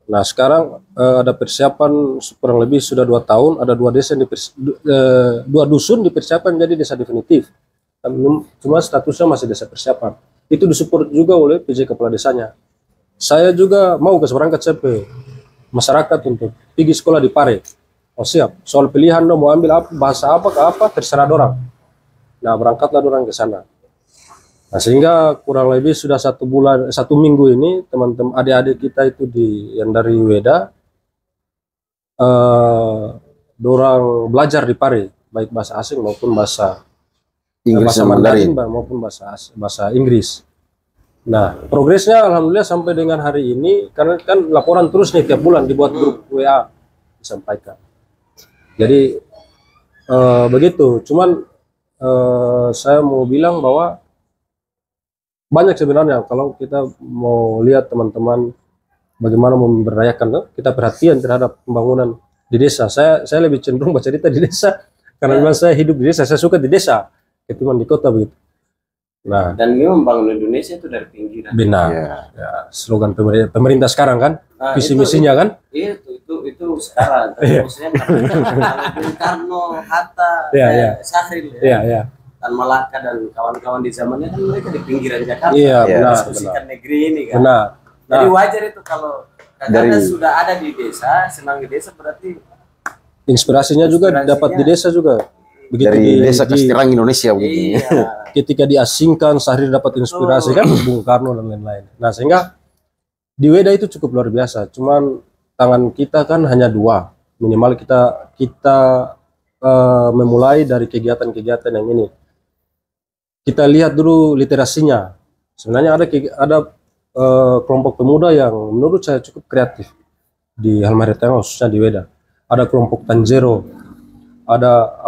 Nah, sekarang ada persiapan kurang lebih sudah 2 tahun, ada 2 desa yang 2 dusun dipersiapkan jadi desa definitif. Cuma statusnya masih desa persiapan. Itu disupport juga oleh PJ kepala desanya. Saya juga mau berangkat CP masyarakat untuk pergi sekolah di Pare. Oh, siap. Soal pilihan mau ambil apa, bahasa apa ke apa terserah dorang. Nah, berangkatlah dorang ke sana. Nah, sehingga kurang lebih sudah 1 minggu ini teman-teman adik-adik kita itu yang dari Weda dorang belajar di Pare, baik bahasa asing maupun bahasa Mandarin maupun bahasa Inggris. Nah, progresnya alhamdulillah sampai dengan hari ini, karena kan laporan terus nih tiap bulan dibuat grup WA disampaikan. Jadi begitu. Cuman saya mau bilang bahwa banyak sebenarnya kalau kita mau lihat teman-teman bagaimana memberdayakan, kita perhatian terhadap pembangunan di desa. Saya lebih cenderung baca cerita di desa karena memang saya hidup di desa, saya suka di desa ketimbang di kota begitu. Nah, dan memang bangun Indonesia itu dari pinggiran. Benar. Ya, slogan pemerintah sekarang kan, visi misinya kan? Itu sekarang. Maksudnya Bung Karno, Hatta, Sahril ya. Dan Malaka dan kawan-kawan di zamannya kan mereka di pinggiran Jakarta. Iya, benar. Diskusikan negeri ini kan. Benar. Jadi wajar itu kalau karena sudah ada di desa, senang di desa berarti inspirasinya juga dapat di desa juga. Begitu dari desa Kastirang Indonesia begitu. Iya. Ketika diasingkan, Sahrir dapat inspirasi kan Bung Karno dan lain-lain. Nah, sehingga di Weda itu cukup luar biasa. Cuman tangan kita kan hanya 2. Minimal kita memulai dari kegiatan-kegiatan yang ini. Kita lihat dulu literasinya. Sebenarnya ada kelompok pemuda yang menurut saya cukup kreatif di Halmahera Tengah, khususnya di Weda. Ada kelompok Tanjero, ada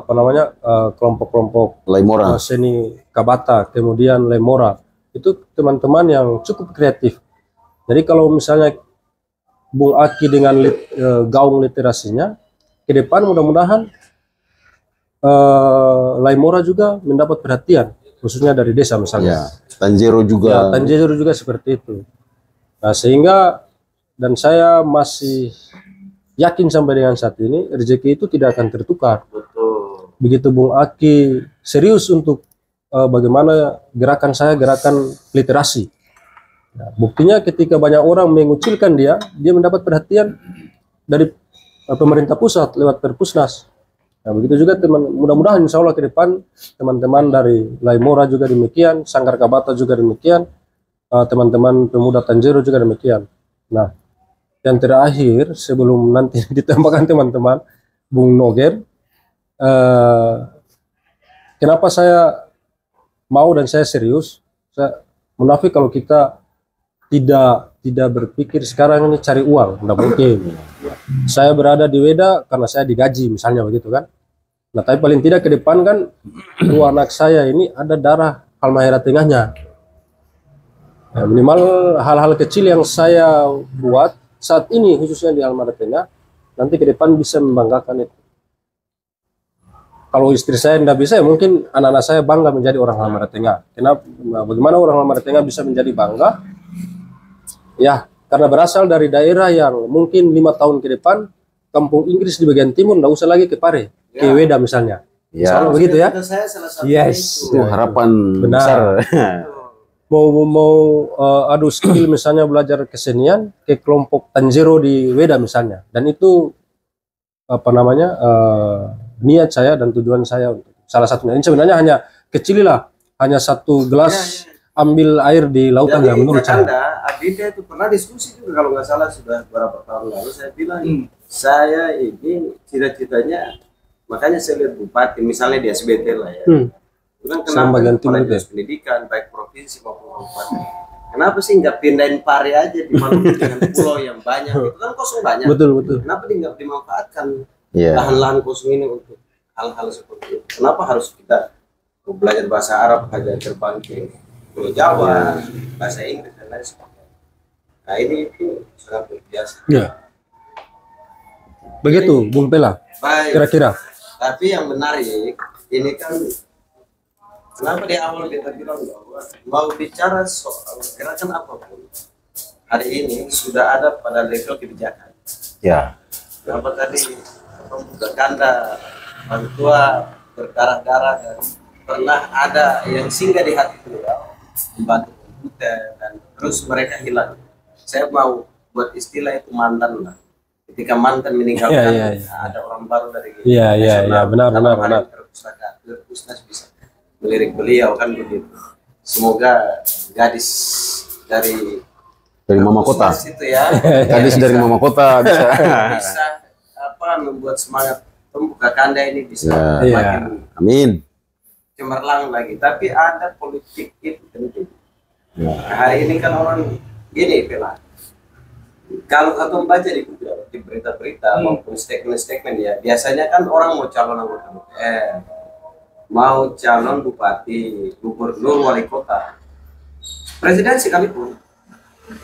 kelompok-kelompok Laimora, seni Kabata, kemudian Lemora. Itu teman-teman yang cukup kreatif. Jadi kalau misalnya Bung Aki dengan gaung literasinya, ke depan mudah-mudahan Laimora juga mendapat perhatian, khususnya dari desa misalnya. Tanjero juga. Ya, Tanjero juga seperti itu. Nah, sehingga dan saya masih yakin sampai dengan saat ini rezeki itu tidak akan tertukar. Betul. Begitu Bung Aki serius untuk bagaimana gerakan saya, gerakan literasi. Nah, buktinya ketika banyak orang mengucilkan dia mendapat perhatian dari pemerintah pusat lewat Perpusnas. Nah, begitu juga mudah-mudahan insya Allah ke depan teman-teman dari Laimora juga demikian, Sanggar Kabata juga demikian, teman-teman pemuda Tanjero juga demikian. Nah, yang terakhir sebelum nanti ditambahkan teman-teman, Bung Noger, kenapa saya mau dan saya serius? Saya munafik kalau kita tidak berpikir sekarang ini cari uang, tidak mungkin. Saya berada di Weda karena saya digaji misalnya begitu kan. Nah tapi paling tidak ke depan kan dua anak saya ini ada darah Halmahera Tengahnya. Nah, minimal hal-hal kecil yang saya buat saat ini khususnya di Halmahera Tengah nanti ke depan bisa membanggakan itu. Kalau istri saya tidak bisa, ya mungkin anak-anak saya bangga menjadi orang Halmahera Tengah. Kenapa? Nah, bagaimana orang Halmahera Tengah bisa menjadi bangga? Ya, karena berasal dari daerah yang mungkin 5 tahun ke depan kampung Inggris di bagian timur nggak usah lagi ke Pare, ke Weda misalnya. Misalnya begitu ya. Saya salah satu Yes. Itu harapan Benar. besar. Mau adu skill misalnya belajar kesenian ke kelompok Tanjero di Weda misalnya. Dan itu apa namanya niat saya dan tujuan saya untuk salah satunya. Ini sebenarnya hanya kecil lah, hanya 1 gelas ambil air di lautan ya menurut saya. Aditya itu pernah diskusi juga kalau nggak salah sudah beberapa tahun lalu saya bilang saya ini cita-citanya makanya saya lihat bupati misalnya di SBT lah ya. Bilang kenapa kepala dinas pendidikan baik provinsi maupun kabupaten. Kenapa sih nggak pindahin Pare aja di Maluku dengan pulau yang banyak itu kan kosong banyak. Betul betul. Kenapa nggak dimanfaatkan Iya. lahan-lahan kosong ini untuk hal-hal seperti itu? Kenapa harus kita belajar bahasa Arab hanya terbang ke Pulau Jawa, bahasa Inggris dan lain sebagainya. Nah ini itu sangat luar biasa. Ya. Begitu, Bung Pela. Baik. Kira-kira. Tapi yang menarik ini kan kenapa di awal kita bilang bahwa mau bicara soal gerakan apapun hari ini sudah ada pada level kebijakan. Ya. Kenapa tadi pembuka kanda orang tua berdarah-darah dan pernah ada yang singgah di hati beliau membantu komputer dan terus mereka hilang. Saya mau buat istilah itu mantan lah. Ketika mantan meninggalkan ada orang baru dari Iya benar. Perpusnas bisa melirik beliau kan begitu. Semoga gadis dari Mama Kota. Itu ya. Gadis dari Mama Kota bisa membuat semangat pembuka kanda ini bisa makin amin. cemerlang lagi. Tapi ada politik itu penting. Hari ini kan orang gini Pela. Kalau aku membaca di berita-berita maupun statement-statement ya, biasanya kan orang mau calon anggota DPR, mau calon bupati, gubernur, wali kota, presiden sekalipun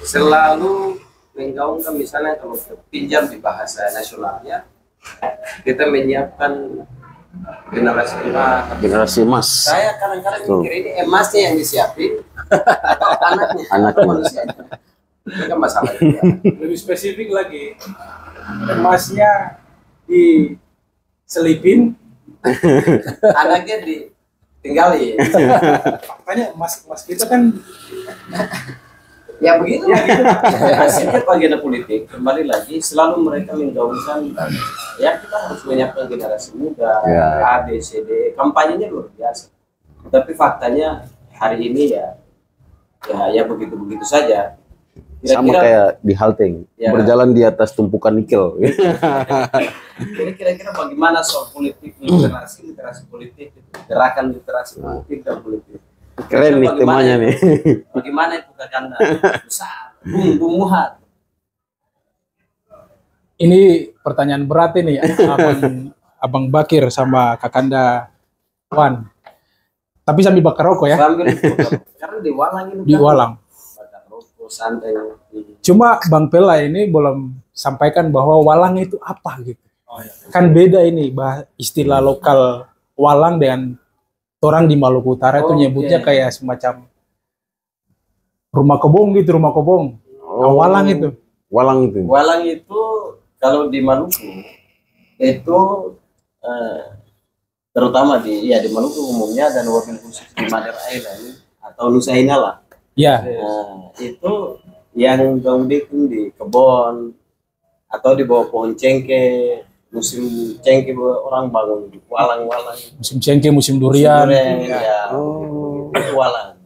selalu menggaungkan misalnya kalau pinjam di bahasa nasionalnya, kita menyiapkan generasi emas. Saya kadang-kadang mikir ini emasnya yang disiapin atau anaknya manusianya. Itu kan masalah juga. Lebih spesifik lagi, emasnya diselipin, anaknya ditinggalin. makanya emas kita kan Ya begitu. Setiap agenda politik kembali lagi selalu mereka menggaungkan ya kita harus menyiapkan generasi muda, A, B, C, D. Kampanyenya luar biasa. Tapi faktanya hari ini ya begitu-begitu saja. Sama kayak di Halteng, berjalan di atas tumpukan nikel. Kira-kira bagaimana soal politik, literasi politik, gerakan literasi politik dan politik. Keren nih temanya nih. Bagaimana itu Kakanda besar, Bung Muhad. ini pertanyaan berat ini, Abang Bakir sama Kakanda Wan. Tapi sambil bakar rokok ya. Karena di Walang ini. Di Walang. Bakar rokok santai. Cuma Bang Pela ini belum sampaikan bahwa Walang itu apa gitu. Kan beda ini istilah lokal Walang dengan orang di Maluku Utara itu nyebutnya kayak semacam rumah kobong gitu, rumah kobong. Walang itu. Walang itu. Walang itu kalau di Maluku itu terutama di Maluku umumnya dan wabil khusus di Madeira Island atau Nusa Indah. Ya. Itu yang gaudekung di kebun atau di bawah pohon cengkeh. Musim cengkeh orang bangun di walang-walang. Musim cengkeh, musim durian. Ya. Walang.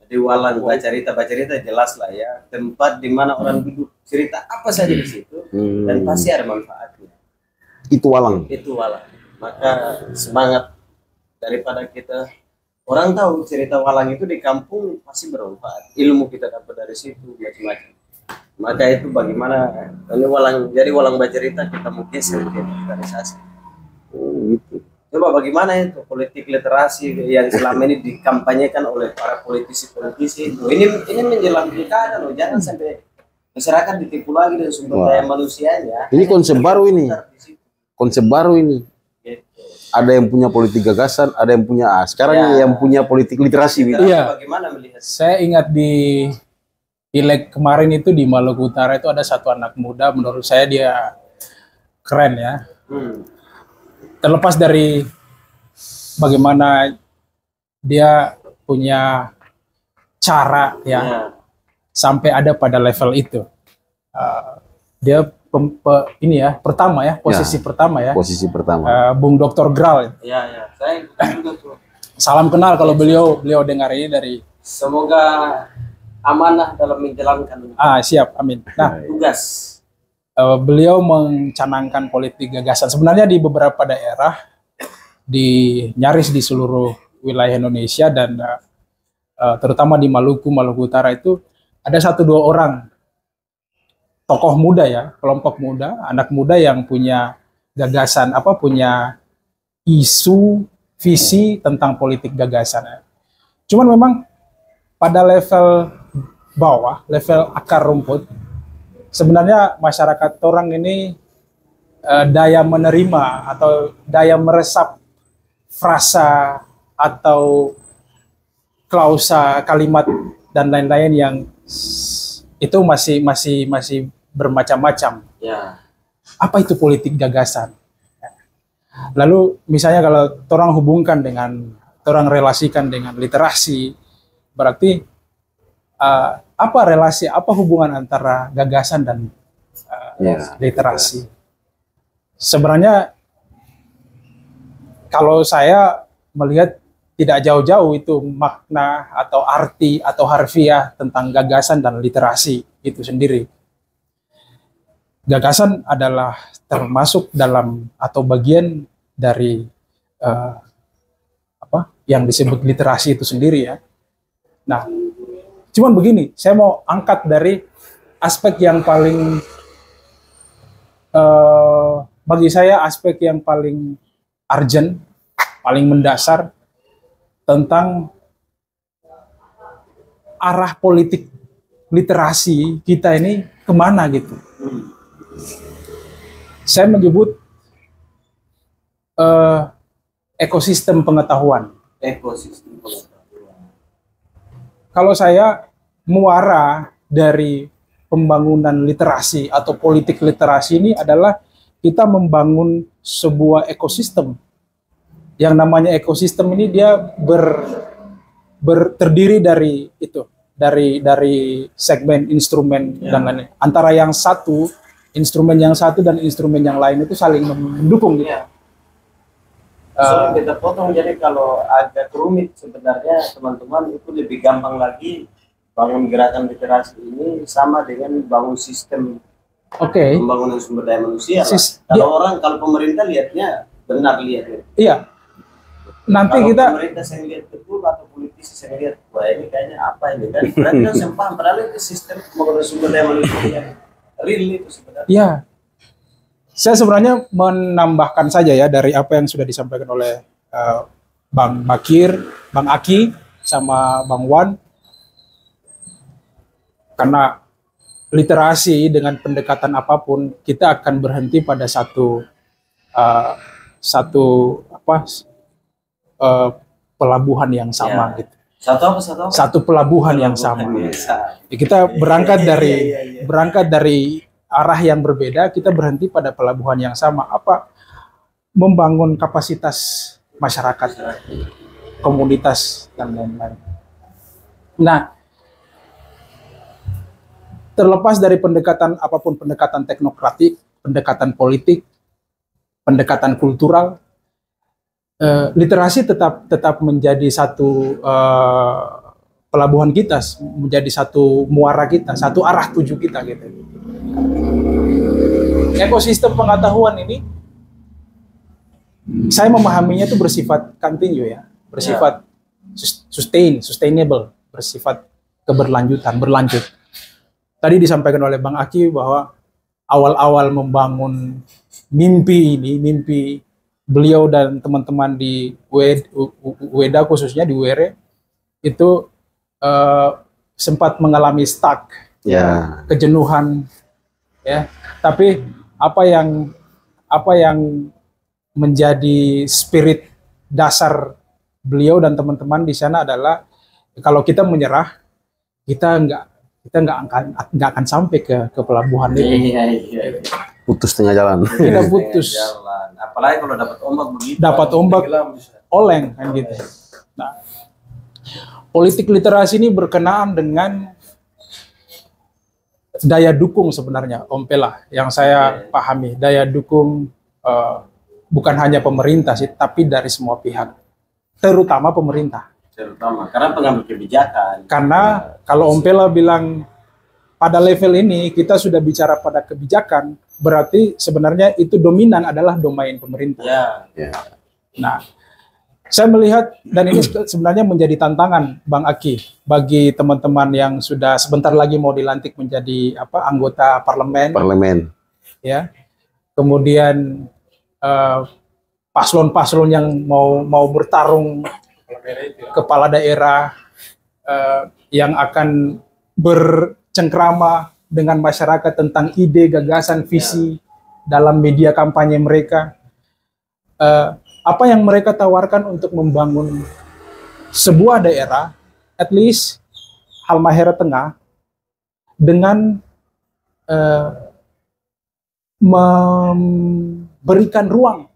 Di walang baca-cerita jelas lah ya. Tempat di mana orang duduk cerita apa saja di situ dan pasti ada manfaatnya. Itu walang. Itu walang. Maka semangat daripada kita orang tahu cerita walang itu di kampung pasti bermanfaat. Ilmu kita dapat dari situ macam-macam. Maka itu bagaimana ini walang, jadi walang bercerita kita mungkin sedikit digitalisasi. Gitu. Coba bagaimana itu politik literasi yang selama ini dikampanyekan oleh para politisi-politisi itu. Ini menjelang pilkada loh, jangan sampai masyarakat ditipu lagi dengan sumber daya manusianya. Ini konsep baru ini. Konsep baru ini. Ada yang punya politik gagasan, ada yang punya sekarang yang punya politik literasi gitu. Iya. Bagaimana melihat? Saya ingat di pileg kemarin itu di Maluku Utara itu ada satu anak muda, menurut saya dia keren ya. Terlepas dari bagaimana dia punya cara ya, sampai ada pada level itu. Dia ini ya pertama ya, posisi pertama ya. Posisi pertama. Bung Dr. Gral. Ya. Saya juga tuh. Salam kenal kalau beliau dengar ini dari. Semoga amanah dalam menjalankan. Siap, amin. Nah, tugas. Beliau mencanangkan politik gagasan. Sebenarnya di beberapa daerah, nyaris di seluruh wilayah Indonesia dan terutama di Maluku Utara itu ada 1-2 orang tokoh muda ya, kelompok muda, anak muda yang punya gagasan, punya isu, visi tentang politik gagasan. Cuman memang pada level bawah, level akar rumput, sebenarnya masyarakat orang ini daya menerima atau daya meresap frasa atau klausa kalimat dan lain-lain yang itu masih bermacam-macam. Ya. Apa itu politik gagasan? Lalu misalnya kalau orang hubungkan dengan, orang relasikan dengan literasi, berarti apa relasi, apa hubungan antara gagasan dan literasi? Sebenarnya kalau saya melihat tidak jauh-jauh itu makna atau arti atau harfiah tentang gagasan dan literasi itu sendiri. Gagasan adalah termasuk dalam atau bagian dari yang disebut literasi itu sendiri ya. Nah, cuman begini, saya mau angkat dari aspek yang paling bagi saya aspek yang paling urgent, paling mendasar tentang arah politik literasi kita ini kemana gitu. Saya menyebut ekosistem pengetahuan. Kalau saya muara dari pembangunan literasi atau politik literasi ini adalah kita membangun sebuah ekosistem. Yang namanya ekosistem ini dia terdiri dari itu, dari segmen instrumen dan lain-lain. Antara yang satu, instrumen yang satu dan instrumen yang lain itu saling mendukung gitu. Kita potong, jadi kalau agak rumit sebenarnya teman-teman itu lebih gampang lagi bangun gerakan literasi ini sama dengan bangun sistem pembangunan sumber daya manusia. Kalau pemerintah lihatnya benar lihatnya. Iya. Nanti kalau kita pemerintah saya lihat betul atau politisi saya lihat wah ini kayaknya apa ini kan berarti kan sempah padahal itu sistem pembangunan sumber daya manusia real itu sebenarnya. Iya. Saya sebenarnya menambahkan saja ya dari apa yang sudah disampaikan oleh Bang Bakir, Bang Aki, sama Bang Wan. Karena literasi dengan pendekatan apapun, kita akan berhenti pada satu pelabuhan yang sama gitu. Satu pelabuhan yang sama. Ya, kita berangkat dari arah yang berbeda, kita berhenti pada pelabuhan yang sama. Apa? Membangun kapasitas masyarakat, komunitas, dan lain-lain. Nah, terlepas dari pendekatan apapun, pendekatan teknokratik, pendekatan politik, pendekatan kultural, literasi tetap menjadi satu pelabuhan kita, menjadi satu muara kita, satu arah tuju kita gitu. Ekosistem pengetahuan ini saya memahaminya itu bersifat kontinu ya, bersifat sustainable, bersifat keberlanjutan, berlanjut. Tadi disampaikan oleh Bang Aki bahwa awal-awal membangun mimpi ini, mimpi beliau dan teman-teman di Weda khususnya di Were itu sempat mengalami stuck, kejenuhan, ya. Tapi apa yang menjadi spirit dasar beliau dan teman-teman di sana adalah kalau kita menyerah, kita nggak akan sampai ke pelabuhan itu. Iya. Putus tengah jalan. Kita putus. Apalagi kalau dapat ombak begitu. Dapat ombak oleng kan gitu. Nah, politik literasi ini berkenaan dengan daya dukung sebenarnya, Om Pela, yang saya pahami. Daya dukung bukan hanya pemerintah sih, tapi dari semua pihak, terutama pemerintah. Karena pengambil kebijakan. Karena kalau Om Pela bilang pada level ini kita sudah bicara pada kebijakan, berarti sebenarnya itu dominan adalah domain pemerintah. Ya. Nah, saya melihat dan ini sebenarnya menjadi tantangan Bang Aki bagi teman-teman yang sudah sebentar lagi mau dilantik menjadi anggota parlemen. Ya. Kemudian paslon-paslon yang mau bertarung kepala daerah yang akan bercengkrama dengan masyarakat tentang ide, gagasan, visi dalam media kampanye mereka. Apa yang mereka tawarkan untuk membangun sebuah daerah, at least Halmahera Tengah, dengan memberikan ruang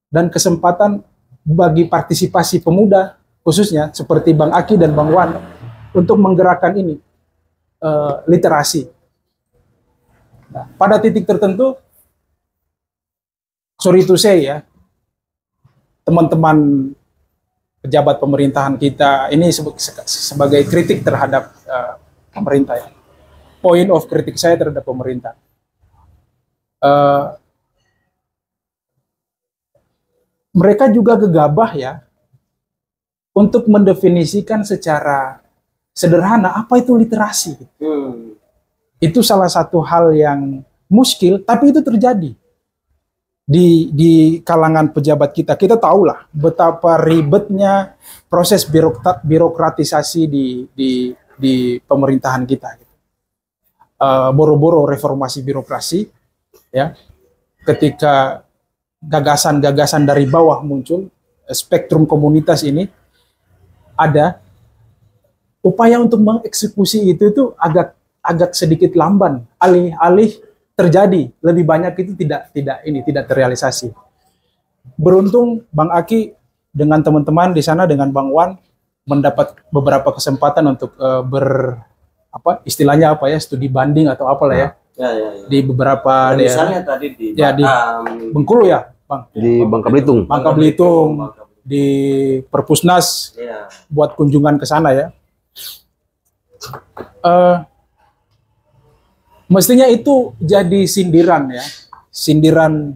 dan kesempatan bagi partisipasi pemuda, khususnya seperti Bang Aki dan Bang Wan, untuk menggerakkan ini, literasi. Nah, pada titik tertentu, sorry to say ya, teman-teman pejabat pemerintahan kita, ini sebagai kritik terhadap pemerintah ya. Point of kritik saya terhadap pemerintah. Mereka juga gegabah ya untuk mendefinisikan secara sederhana apa itu literasi. Itu salah satu hal yang muskil, tapi itu terjadi di kalangan pejabat kita. Kita tahulah betapa ribetnya proses birokratisasi di pemerintahan kita. Boro-boro reformasi birokrasi, ya. Ketika gagasan-gagasan dari bawah muncul, spektrum komunitas ini ada, upaya untuk mengeksekusi itu agak sedikit lamban, alih-alih terjadi, lebih banyak itu tidak terrealisasi. Beruntung Bang Aki dengan teman-teman di sana, dengan Bang Wan, mendapat beberapa kesempatan untuk istilahnya studi banding atau apalah ya. Di beberapa daerah. Misalnya tadi di Bengkulu ya, Bang. Di Bangka Belitung. Bangka Belitung, di Perpusnas, buat kunjungan ke sana ya. Mestinya itu jadi sindiran ya, sindiran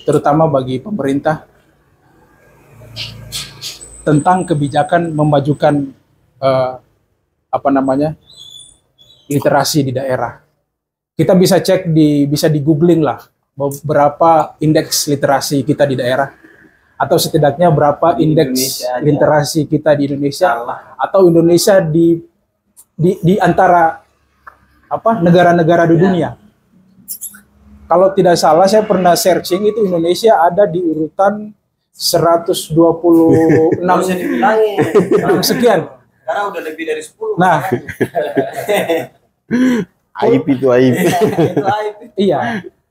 terutama bagi pemerintah tentang kebijakan memajukan literasi di daerah. Kita bisa cek bisa di googling lah berapa indeks literasi kita di daerah, atau setidaknya berapa indeks literasi kita di Indonesia, atau Indonesia di antara negara-negara di dunia. Kalau tidak salah, saya pernah searching itu Indonesia ada di urutan 126 sekian. Karena udah lebih dari 10. Nah, Aib itu aib. Itu aib. Iya.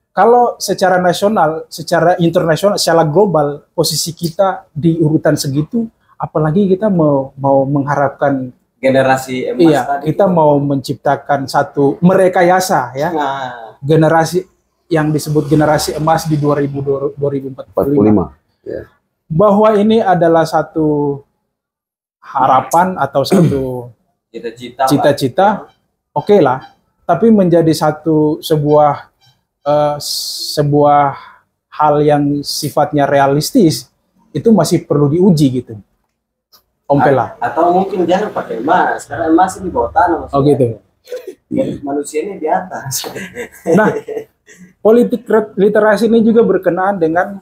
Kalau secara nasional, secara internasional, secara global, posisi kita di urutan segitu, apalagi kita mau mengharapkan Generasi emas iya, tadi. kita mau menciptakan satu merekayasa ya, Nah, generasi yang disebut generasi emas di 2045. 45. Ya. Bahwa ini adalah satu harapan atau satu cita-cita. cita-cita, oke lah. Tapi menjadi sebuah hal yang sifatnya realistis itu masih perlu diuji gitu. Om Pela. Atau mungkin jangan pakai emas, karena emas ini di bawah tanah. Oh gitu. Manusia ini di atas. Nah, politik literasi ini juga berkenaan dengan,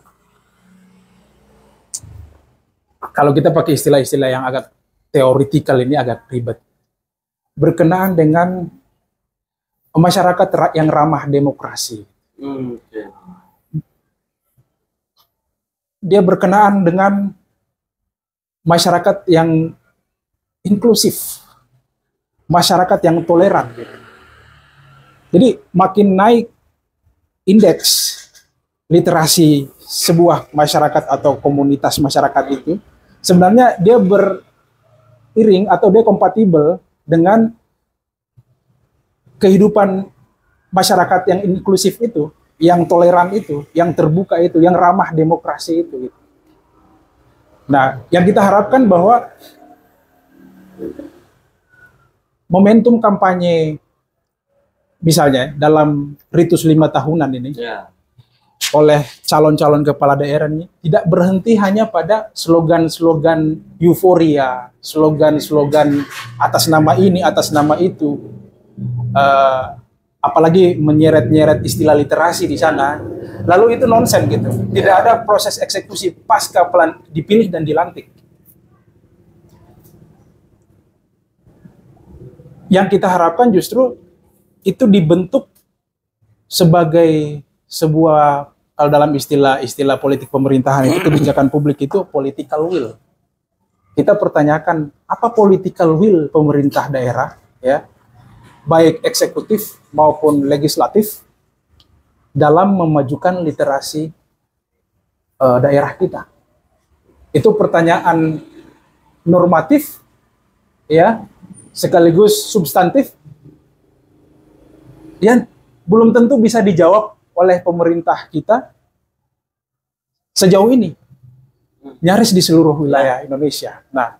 kalau kita pakai istilah-istilah yang agak teoritikal ini agak ribet, berkenaan dengan masyarakat yang ramah demokrasi. Okay. Dia berkenaan dengan masyarakat yang inklusif, masyarakat yang toleran. Jadi makin naik indeks literasi sebuah masyarakat atau komunitas masyarakat itu, sebenarnya dia beriring atau dia kompatibel dengan kehidupan masyarakat yang inklusif itu, yang toleran itu, yang terbuka itu, yang ramah demokrasi itu. Nah, yang kita harapkan bahwa momentum kampanye, misalnya dalam ritus 5 tahunan ini, oleh calon-calon kepala daerah ini, tidak berhenti hanya pada slogan-slogan euforia, slogan-slogan atas nama ini, atas nama itu, apalagi menyeret-nyeret istilah literasi di sana. Lalu itu nonsen gitu. Tidak ada proses eksekusi pasca dipilih dan dilantik. Yang kita harapkan justru itu dibentuk sebagai sebuah, kalau dalam istilah politik pemerintahan itu, kebijakan publik itu political will. Kita pertanyakan apa political will pemerintah daerah, ya, baik eksekutif maupun legislatif, dalam memajukan literasi daerah kita. Itu pertanyaan normatif, ya, sekaligus substantif, yang belum tentu bisa dijawab oleh pemerintah kita sejauh ini, nyaris di seluruh wilayah Indonesia. Nah,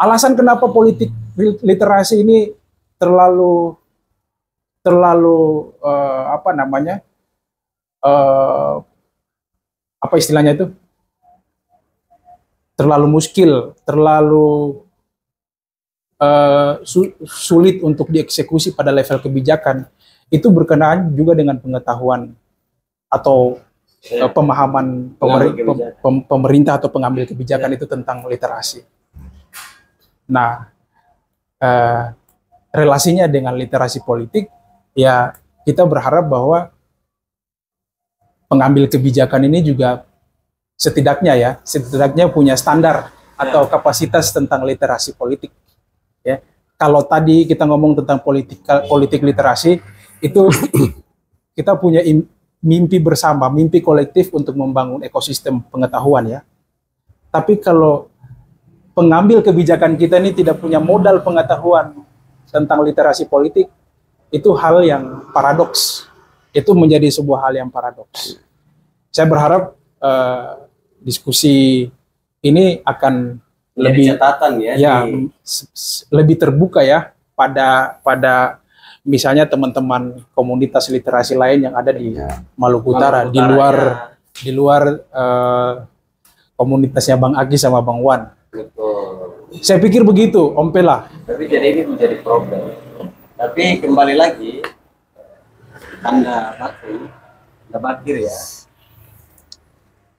alasan kenapa politik literasi ini terlalu apa istilahnya itu, terlalu muskil, terlalu sulit untuk dieksekusi pada level kebijakan, itu berkenaan juga dengan pengetahuan atau pemahaman pemerintah atau pengambil kebijakan itu tentang literasi. Nah, relasinya dengan literasi politik, ya kita berharap bahwa pengambil kebijakan ini juga setidaknya punya standar atau kapasitas tentang literasi politik. Ya, kalau tadi kita ngomong tentang politik literasi, itu kita punya mimpi bersama, mimpi kolektif untuk membangun ekosistem pengetahuan, ya. Tapi kalau pengambil kebijakan kita ini tidak punya modal pengetahuan tentang literasi politik, itu hal yang paradoks. Itu menjadi sebuah hal yang paradoks. Saya berharap diskusi ini akan lebih catatan lebih terbuka ya pada misalnya teman-teman komunitas literasi lain yang ada di Maluku Utara, di luar komunitasnya Bang Agi sama Bang Wan. Betul. Saya pikir begitu, Om Pela. Tapi jadi ini menjadi problem. Tapi kembali lagi, Anda Bakir ya.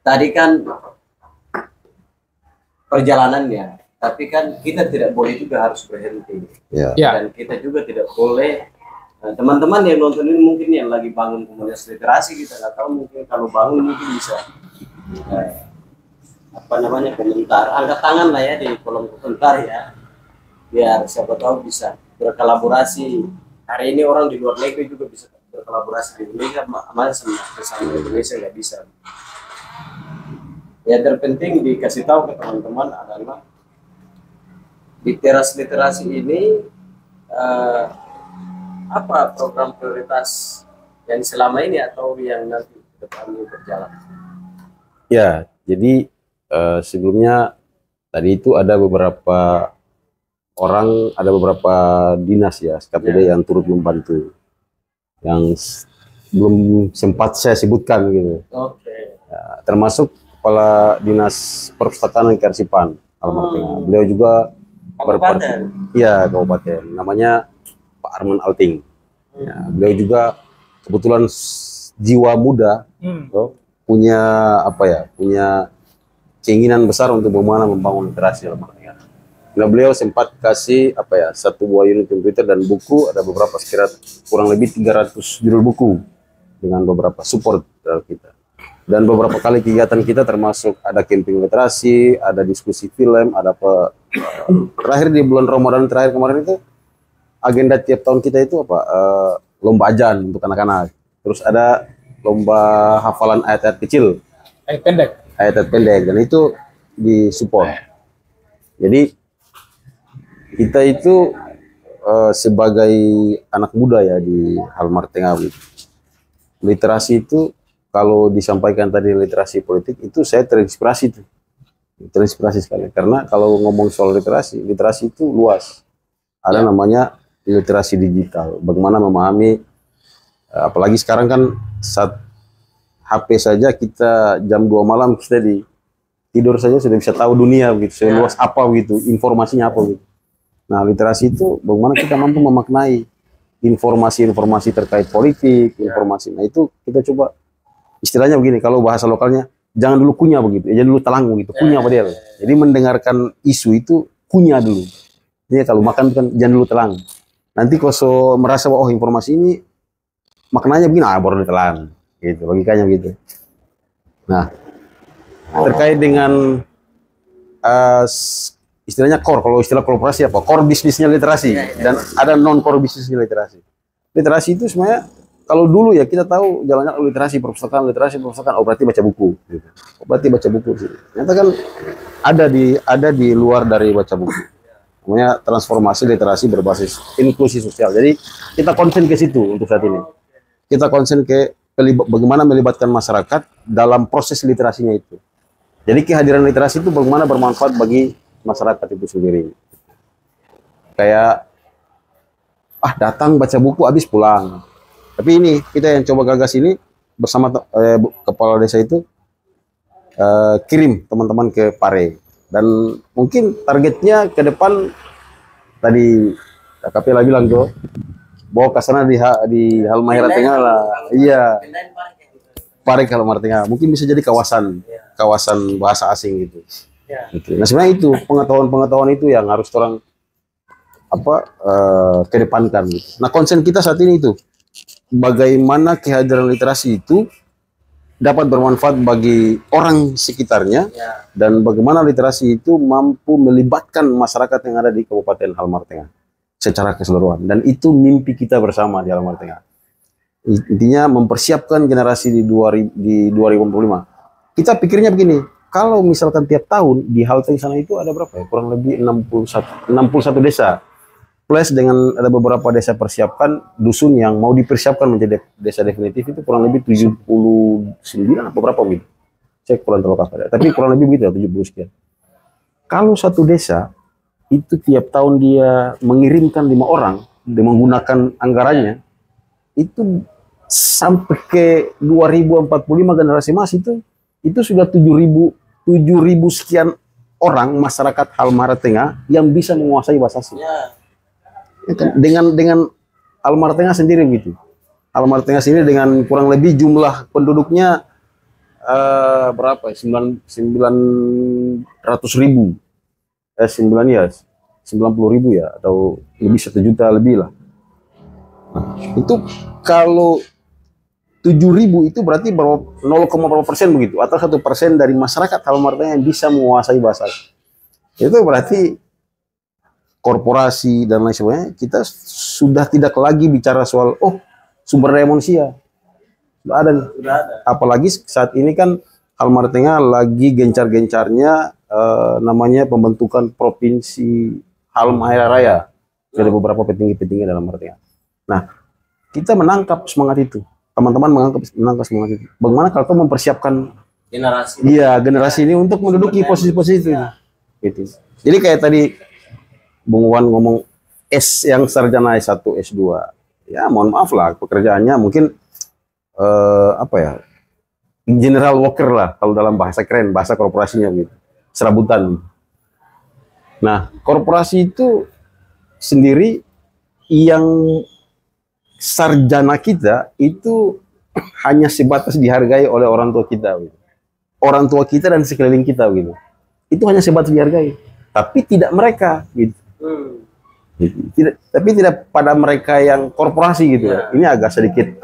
Tadi kan perjalanannya, tapi kan kita tidak boleh juga harus berhenti. Dan kita juga tidak boleh, teman-teman yang nonton ini mungkin yang lagi bangun komunitas literasi, kita nggak tahu, mungkin kalau bangun mungkin bisa komentar, angkat tangan lah ya di kolom komentar ya. biar siapa tahu bisa berkolaborasi. Hari ini orang di luar negeri juga bisa berkolaborasi di Indonesia, masa sama Indonesia nggak bisa. Ya terpenting dikasih tahu ke teman-teman adalah literasi ini apa program prioritas yang selama ini atau yang nanti ke depannya berjalan? Ya, jadi sebelumnya tadi itu ada beberapa orang, ada beberapa dinas ya SKPD yang turut membantu, yang belum sempat saya sebutkan gitu. Oke. Ya, termasuk Kepala Dinas Perpustakaan dan Kearsipan Almartengah. Beliau juga kabupaten, namanya Pak Arman Alting. Ya, beliau juga kebetulan jiwa muda, punya apa ya, punya keinginan besar untuk bagaimana membangun literasi Almartengah. Nah, beliau sempat kasih apa ya, 1 buah unit komputer dan buku, ada beberapa sekitar kurang lebih 300 judul buku dengan beberapa support dari kita. Dan beberapa kali kegiatan kita termasuk ada camping literasi, ada diskusi film, ada apa, terakhir di bulan Ramadan terakhir kemarin itu agenda tiap tahun kita itu apa, lomba ajan untuk anak-anak. Terus ada lomba hafalan ayat-ayat kecil, ayat-ayat pendek, dan itu disupport. Jadi kita itu sebagai anak muda ya di Almartengah, literasi itu kalau disampaikan tadi literasi politik itu saya terinspirasi tuh, terinspirasi sekali, karena kalau ngomong soal literasi itu luas. Ada namanya literasi digital, bagaimana memahami, apalagi sekarang kan saat HP saja kita jam 2 malam kita di tidur saja sudah bisa tahu dunia begitu, seluas apa gitu, informasinya apa gitu. Nah, literasi itu bagaimana kita mampu memaknai informasi-informasi terkait politik, informasi. Nah, itu kita coba, istilahnya begini, kalau bahasa lokalnya jangan dulu kunyah begitu, jangan dulu telang begitu, kunyah apa dia. Jadi mendengarkan isu itu kunyah dulu. Jadi kalau makan kan jangan dulu telang. Nanti kalau merasa bahwa oh informasi ini maknanya begini, baru ditelan gitu, logikanya begitu. Nah, terkait dengan istilahnya core, kalau istilah korporasi apa? Core bisnisnya literasi, dan ada non core bisnisnya literasi. Literasi itu sebenarnya kalau dulu ya kita tahu jalannya literasi perpustakaan, oh berarti baca buku gitu. Oh, berarti baca buku sih. Ternyata kan ada di luar dari baca buku. Namanya transformasi literasi berbasis inklusi sosial. Jadi kita konsen ke situ untuk saat ini. Kita konsen ke bagaimana melibatkan masyarakat dalam proses literasinya itu. Jadi kehadiran literasi itu bagaimana bermanfaat bagi masyarakat itu sendiri. Kayak datang baca buku habis pulang. Tapi ini kita yang coba gagas ini bersama kepala desa itu, kirim teman-teman ke Pare, dan mungkin targetnya ke depan tadi KP lah bilang tuh bawa ke sana di Halmahera Tengah lah, iya, Pare ke Halmahera Tengah, mungkin bisa jadi kawasan bahasa asing gitu. Nah sebenarnya itu pengetahuan itu yang harus orang kedepankan gitu. Nah konsen kita saat ini itu bagaimana kehadiran literasi itu dapat bermanfaat bagi orang sekitarnya, dan bagaimana literasi itu mampu melibatkan masyarakat yang ada di Kabupaten Halmahera secara keseluruhan, dan itu mimpi kita bersama di Halmahera. Intinya mempersiapkan generasi di 2045. Kita pikirnya begini, kalau misalkan tiap tahun di halte sana itu ada berapa ya? Kurang lebih 61 desa. Plus dengan ada beberapa desa persiapkan, dusun yang mau dipersiapkan menjadi desa definitif itu kurang lebih 79 atau berapa gitu. Saya kurang terlalu kapal, tapi kurang lebih begitu ya, 70 sekian. Kalau satu desa itu tiap tahun dia mengirimkan 5 orang dia menggunakan anggarannya, itu sampai ke 2045 generasi emas itu sudah 7.000 sekian orang masyarakat Halmahera Tengah yang bisa menguasai bahasa asing. Dengan Halmahera Tengah sendiri gitu. Halmahera Tengah sendiri dengan kurang lebih jumlah penduduknya berapa ya? 900.000. 90.000 ya, atau lebih 1 juta lebih lah. Nah, itu kalau 7.000 itu berarti 0,berapa% begitu, atau 1% dari masyarakat Halmahera Tengah yang bisa menguasai bahasa. Itu berarti korporasi dan lain sebagainya, kita sudah tidak lagi bicara soal sumber daya manusia. Sudah ada nih. Sudah ada. Apalagi saat ini kan Halmahera Tengah lagi gencar-gencarnya namanya pembentukan provinsi Halmahera Raya. Ada beberapa petinggi-petinggi dalam Halmahera Tengah. Nah, kita menangkap semangat itu. Teman-teman menangkap semangat itu. Bagaimana kalau kita mempersiapkan generasi ini untuk menduduki posisi-posisi itu. Gitu. Jadi kayak tadi Bung Wan ngomong yang sarjana S1, S2. Ya, mohon maaf lah, pekerjaannya mungkin general worker lah kalau dalam bahasa keren, bahasa korporasinya gitu. Serabutan. Nah, korporasi itu sendiri yang sarjana kita itu hanya sebatas dihargai oleh orang tua kita gitu. Orang tua kita dan sekeliling kita gitu. Itu hanya sebatas dihargai, tapi tidak mereka gitu. Tapi tidak pada mereka yang korporasi gitu. Ini agak sedikit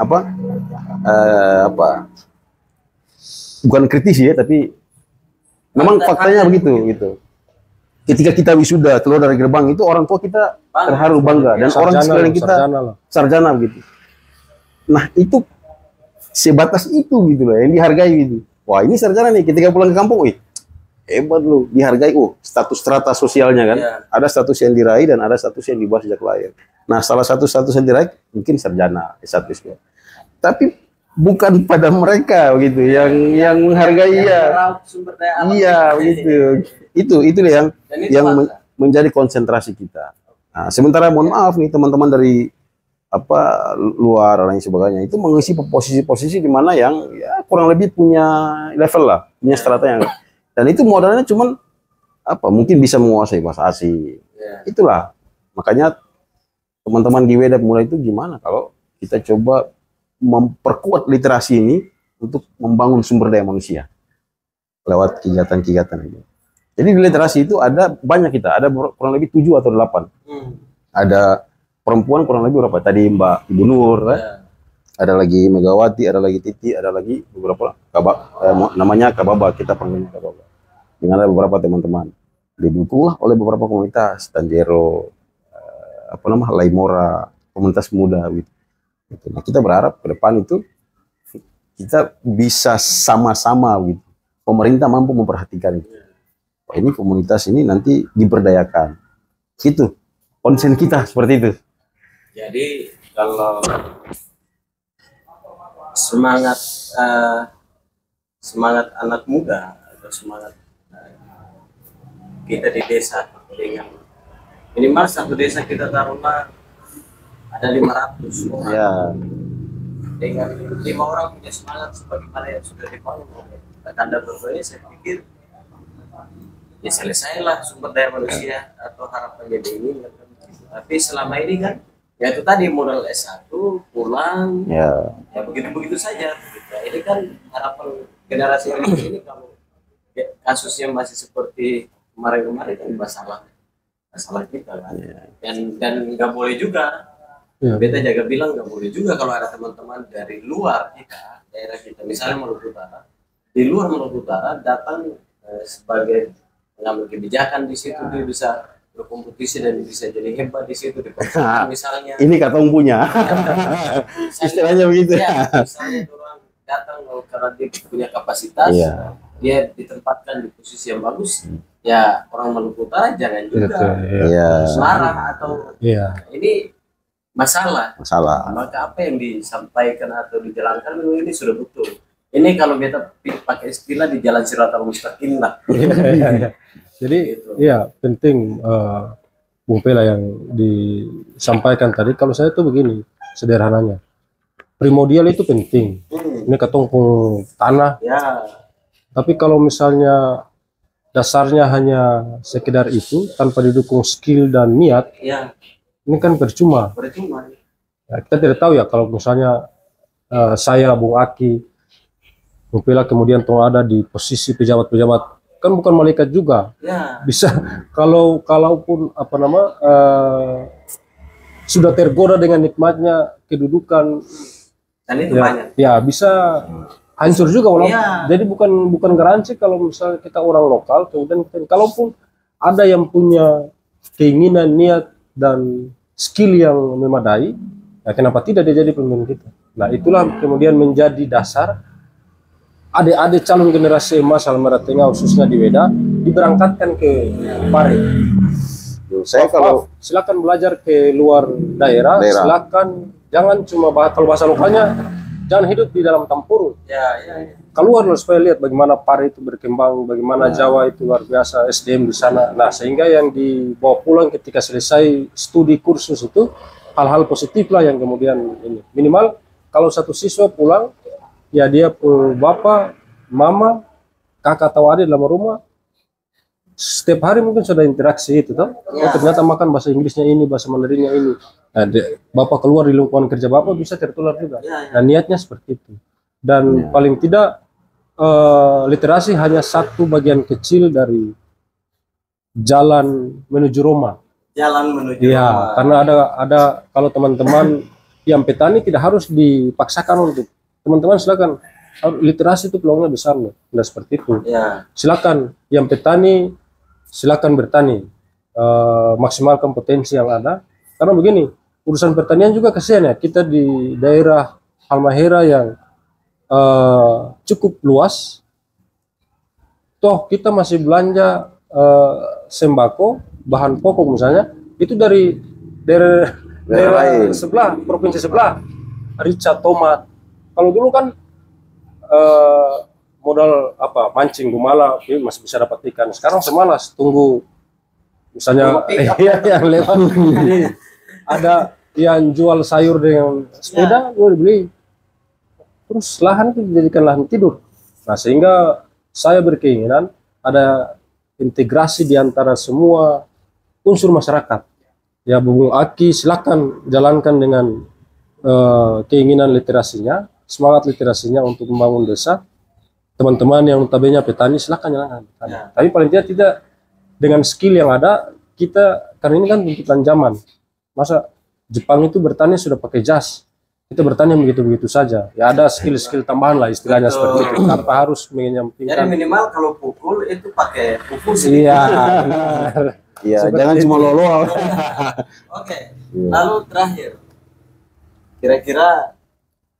bukan kritis ya, tapi memang faktanya begitu gitu. Ketika kita wisuda keluar dari gerbang itu orang tua kita terharu bangga dan orang sekeliling kita sarjana begitu. Nah, itu sebatas itu gitu loh yang dihargai gitu. Wah, ini sarjana nih, ketika pulang ke kampung, hebat lu, dihargai. Status strata sosialnya kan. Ada status yang diraih dan ada status yang dibahas sejak lahir. Nah, salah satu status yang diraih mungkin sarjana S1 S2. Tapi bukan pada mereka gitu yang menghargai begitu. Itu yang menjadi konsentrasi kita. Nah, sementara mohon maaf nih teman-teman dari luar dan lain sebagainya itu mengisi posisi-posisi di mana yang ya kurang lebih punya level lah, punya strata yang, dan itu modalnya cuman mungkin bisa menguasai bahasa asing. Itulah makanya teman-teman di WEDA mulai itu gimana kalau kita coba memperkuat literasi ini untuk membangun sumber daya manusia lewat kegiatan-kegiatan ini. Jadi di literasi itu ada banyak ada kurang lebih 7 atau 8. Ada perempuan kurang lebih berapa? Tadi Mbak Ibu Nur, ada lagi Megawati, ada lagi Titi, ada lagi beberapa namanya Kababa, kita panggilnya Kababa. Dengan ada beberapa teman-teman didukunglah oleh beberapa komunitas, Tanjero, Laimora, komunitas muda gitu. Nah, kita berharap ke depan itu kita bisa sama-sama gitu. Pemerintah mampu memperhatikan itu. Ini komunitas ini nanti diberdayakan. Gitu. Konsen kita seperti itu. Jadi kalau semangat anak muda atau semangat kita di desa dengan minimal satu desa kita taruhlah ada 500 orang. Ya. Dengan 5 orang punya semangat sebagaimana yang sudah dibangun oleh Kanda Bergoya, saya pikir ya selesailah sumber daya manusia atau harapan jadi ini. Tapi selama ini kan ya itu tadi modal S1 pulang ya begitu saja. Ini kan harapan generasi ini kalau kasusnya masih seperti kemarin kan masalah kita kan. Dan nggak boleh juga. Beta jaga bilang nggak boleh juga kalau ada teman-teman dari luar kita, daerah kita, misalnya Maluku Utara, di luar Maluku Utara datang sebagai pengambil kebijakan di situ, dia bisa berkompetisi dan bisa jadi hebat di situ, misalnya. Ini kata punya, istilahnya begitu. Ya, misalnya orang datang karena dia punya kapasitas, dia ditempatkan di posisi yang bagus, ya orang Maluku Utara jangan juga marah atau ini masalah. Maka apa yang disampaikan atau dijalankan ini sudah betul. Ini kalau kita pakai istilah di jalan Siratal Mustaqim lah. Jadi ya penting Bung Pela yang disampaikan tadi. Kalau saya tuh begini sederhananya, primordial itu penting. Ini ketong tanah. Tapi kalau misalnya dasarnya hanya sekedar itu tanpa didukung skill dan niat, ini kan percuma. Ya, kita tidak tahu ya kalau misalnya saya Bung Aki, Bung Pela kemudian ada di posisi pejabat-pejabat, kan bukan malaikat juga. Bisa kalaupun sudah tergoda dengan nikmatnya kedudukan, dan itu banyak. Ya bisa hancur juga jadi bukan garansi kalau misalnya kita orang lokal kemudian kalaupun ada yang punya keinginan, niat, dan skill yang memadai, ya kenapa tidak dia jadi pemimpin kita? Nah, itulah kemudian menjadi dasar adik-adik calon generasi emas Halmahera Tengah, khususnya di Weda, diberangkatkan ke Pare. Saya kalau Silakan belajar ke luar daerah. Silakan, jangan cuma kalau bahasa lokalnya, jangan hidup di dalam tempurung. Keluar loh supaya lihat bagaimana Pare itu berkembang, bagaimana Jawa itu luar biasa, SDM di sana. Nah, sehingga yang dibawa pulang ketika selesai studi kursus itu hal-hal positif lah yang kemudian ini. Minimal kalau satu siswa pulang, ya dia bapak, mama, kakak atau adik dalam rumah, setiap hari mungkin sudah interaksi itu toh. Oh, ternyata makan bahasa Inggrisnya ini, bahasa Mandarinnya ini. Nah, bapak keluar di lingkungan kerja bapak bisa tertular juga. Nah, niatnya seperti itu. Dan paling tidak literasi hanya satu bagian kecil dari jalan menuju Roma. Iya, karena ada kalau teman-teman yang petani tidak harus dipaksakan untuk teman-teman silakan. Literasi itu peluangnya besar loh. Nah, seperti itu. Silakan yang petani silakan bertani, maksimalkan potensi yang ada. Karena begini, urusan pertanian juga kesian ya, kita di daerah Halmahera yang cukup luas, toh kita masih belanja sembako, bahan pokok misalnya, itu dari daerah sebelah, provinsi sebelah, rica, tomat. Kalau dulu kan modal apa mancing gumala masih bisa dapat ikan. Sekarang semalas tunggu misalnya yang lewat ada yang jual sayur dengan sepeda gue beli, terus lahan itu dijadikan lahan tidur. Nah, sehingga saya berkeinginan ada integrasi di antara semua unsur masyarakat. Ya, Bung Aki silakan jalankan dengan keinginan literasinya, semangat literasinya untuk membangun desa. Teman-teman yang notabene petani silakan jalankan. Tapi paling tidak dengan skill yang ada, kita karena ini kan tuntutan zaman. Masa Jepang itu bertani sudah pakai jas, kita bertani begitu-begitu saja. Ya ada skill-skill tambahan lah istilahnya seperti itu. Tanpa harus menyampingkan. Jadi minimal kalau pukul itu pakai pukul Iya. Iya, jangan cuma lolo. Oke. Lalu terakhir, kira-kira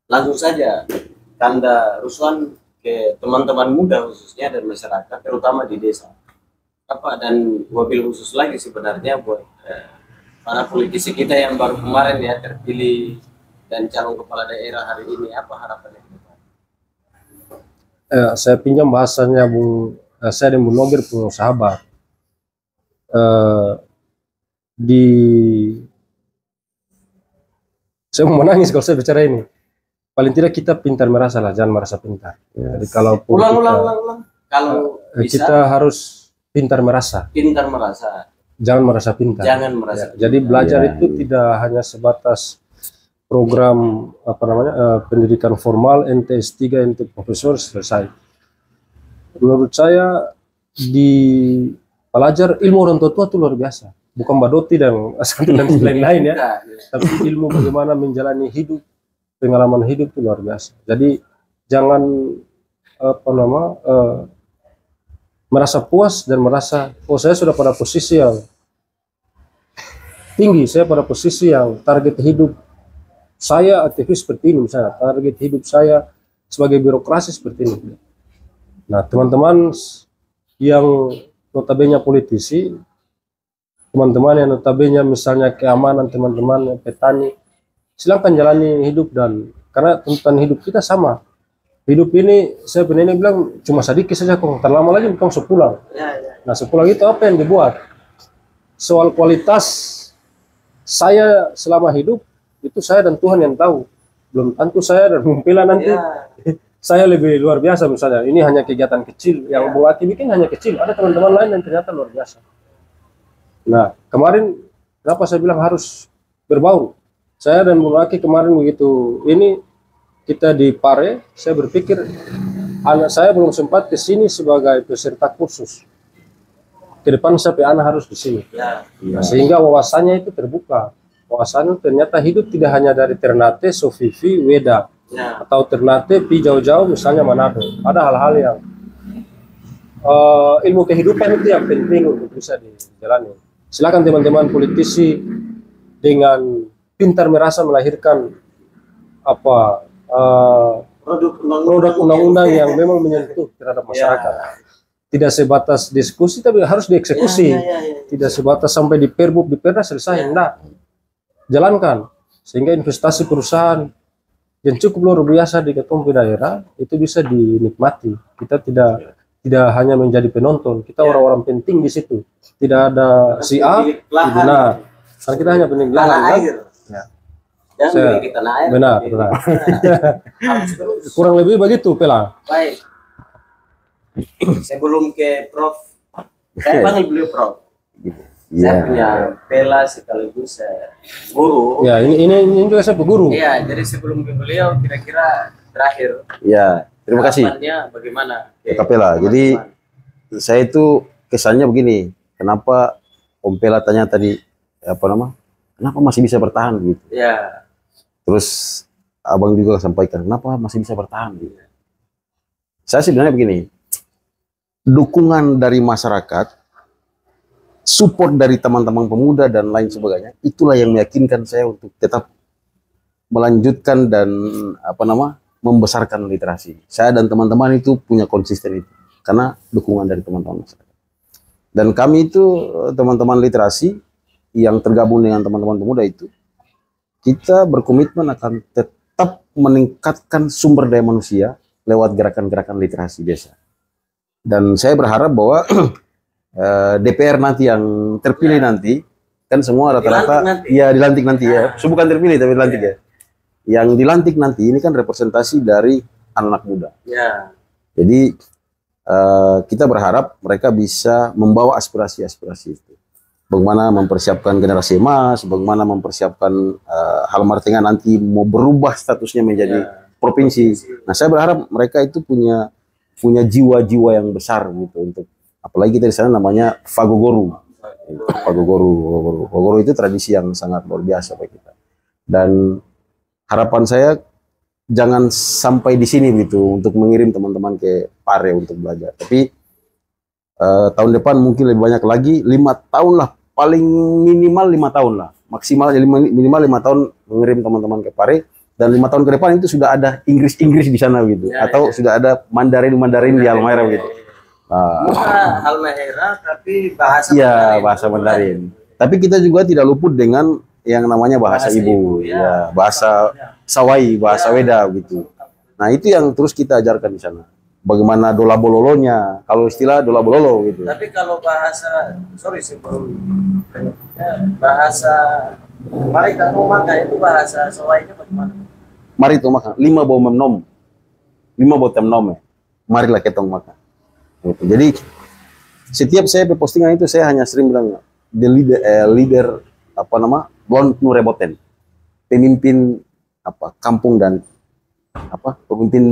langsung saja tanda Ruswan ke teman-teman muda khususnya dan masyarakat terutama di desa apa, dan mobil khusus lagi sebenarnya buat para politisi kita yang baru kemarin ya terpilih dan calon kepala daerah hari ini, apa harapannya? Saya pinjam bahasanya saya dan Bung Nogir punya sahabat. Saya mau menangis kalau saya bicara ini. Paling tidak kita pintar merasa lah, jangan merasa pintar. Jadi kalau ulang. Kalau bisa, kita harus pintar merasa. Pintar merasa. Jangan merasa pintar. Jangan merasa. Ya, jadi belajar itu tidak hanya sebatas program apa namanya pendidikan formal NTS 3 untuk profesor selesai. Menurut saya di pelajar ilmu orang tua itu luar biasa. Bukan badoti dan lain-lain ya. Tapi ilmu bagaimana menjalani hidup, pengalaman hidup itu luar biasa. Jadi jangan merasa puas dan merasa oh saya sudah pada posisi yang tinggi, saya pada posisi yang target hidup saya aktivis seperti ini misalnya, target hidup saya sebagai birokrasi seperti ini. Nah, teman-teman yang notabene politisi, teman-teman yang notabene misalnya keamanan, teman-teman yang petani, silahkan jalani hidup, dan karena tuntutan hidup kita sama. Hidup ini saya benar bilang cuma sedikit saja, kok terlama lagi bukan sepulang. Nah, sepulang itu apa yang dibuat? Soal kualitas saya selama hidup itu saya dan Tuhan yang tahu. Belum tentu saya dan Mumpila nanti saya lebih luar biasa misalnya. Ini hanya kegiatan kecil yang Bung Aki bikin hanya kecil. Ada teman-teman lain yang ternyata luar biasa. Nah, kemarin kenapa saya bilang harus berbaur? Saya dan Bung Aki kemarin begitu ini kita di Pare, saya berpikir anak saya belum sempat ke sini sebagai peserta kursus. Ke depan sampai anak harus di sini. Nah, sehingga wawasannya itu terbuka. Wawasannya ternyata hidup tidak hanya dari Ternate, Sofifi, Weda, atau Ternate, pi jauh-jauh misalnya Manado. Ada hal-hal yang ilmu kehidupan itu yang penting untuk bisa dijalani. silakan teman-teman politisi dengan pintar merasa melahirkan apa produk undang-undang yang memang menyentuh terhadap masyarakat. Tidak sebatas diskusi tapi harus dieksekusi. Tidak sebatas sampai di Perbub, di Perda selesai, enggak. Jalankan sehingga investasi perusahaan yang cukup luar biasa di ketombe daerah itu bisa dinikmati. Kita tidak hanya menjadi penonton, kita orang-orang penting di situ. Tidak ada si A, benar. Karena kita hanya pemilik lahan, kan? Benar. Kurang lebih begitu, Pela. Baik. Sebelum ke Prof, saya panggil beliau Prof. Saya punya Pela sekaligus guru. Ya, ini juga saya guru. Iya, jadi sebelum ke beliau kira-kira terakhir. Ya, terima kasih. Bagaimana? Kak Pela. Jadi saya itu kesannya begini, kenapa Om Pela tanya tadi kenapa masih bisa bertahan gitu? Ya. Terus abang juga sampaikan, kenapa masih bisa bertahan gitu? Saya sebenarnya begini, dukungan dari masyarakat, support dari teman-teman pemuda dan lain sebagainya, itulah yang meyakinkan saya untuk tetap melanjutkan dan membesarkan literasi. Saya dan teman-teman itu punya konsisten itu karena dukungan dari teman-teman masyarakat. Dan kami itu teman-teman literasi yang tergabung dengan teman-teman pemuda itu, kita berkomitmen akan tetap meningkatkan sumber daya manusia lewat gerakan-gerakan literasi desa. Dan saya berharap bahwa DPR nanti yang terpilih nanti, kan semua rata-rata dilantik nanti ya. Bukan terpilih tapi dilantik ya. Yang dilantik nanti ini kan representasi dari anak muda. Ya. Jadi kita berharap mereka bisa membawa aspirasi-aspirasi itu. Bagaimana mempersiapkan generasi emas, bagaimana mempersiapkan Halmahera nanti mau berubah statusnya menjadi provinsi. Nah, saya berharap mereka itu punya jiwa-jiwa yang besar gitu untuk, apalagi kita di sana namanya Fagogoru. Fagogoru itu tradisi yang sangat luar biasa bagi kita. Dan harapan saya jangan sampai di sini gitu untuk mengirim teman-teman ke Pare untuk belajar. Tapi tahun depan mungkin lebih banyak lagi, 5 tahun lah, paling minimal 5 tahun lah, maksimal minimal 5 tahun mengirim teman-teman ke Pare, dan 5 tahun ke depan itu sudah ada Inggris di sana gitu, atau sudah ada Mandarin di Halmahera gitu. Halmahera tapi bahasa bahasa Mandarin. Tapi kita juga tidak luput dengan yang namanya bahasa ibu, bahasa Sawai, bahasa Weda gitu. Nah, itu yang terus kita ajarkan di sana. Bagaimana dola bololonya, kalau istilah dola bololo gitu. Tapi kalau bahasa, bahasa mari kamu makan itu bahasa Sawainya bagaimana? Mari itu makan, 5 bau memnom, 5 bau temnom ya. Marilah ketong makan. Gitu. Jadi setiap saya postingan itu saya hanya sering bilang leader Blond Nureboten, pemimpin kampung dan pemimpin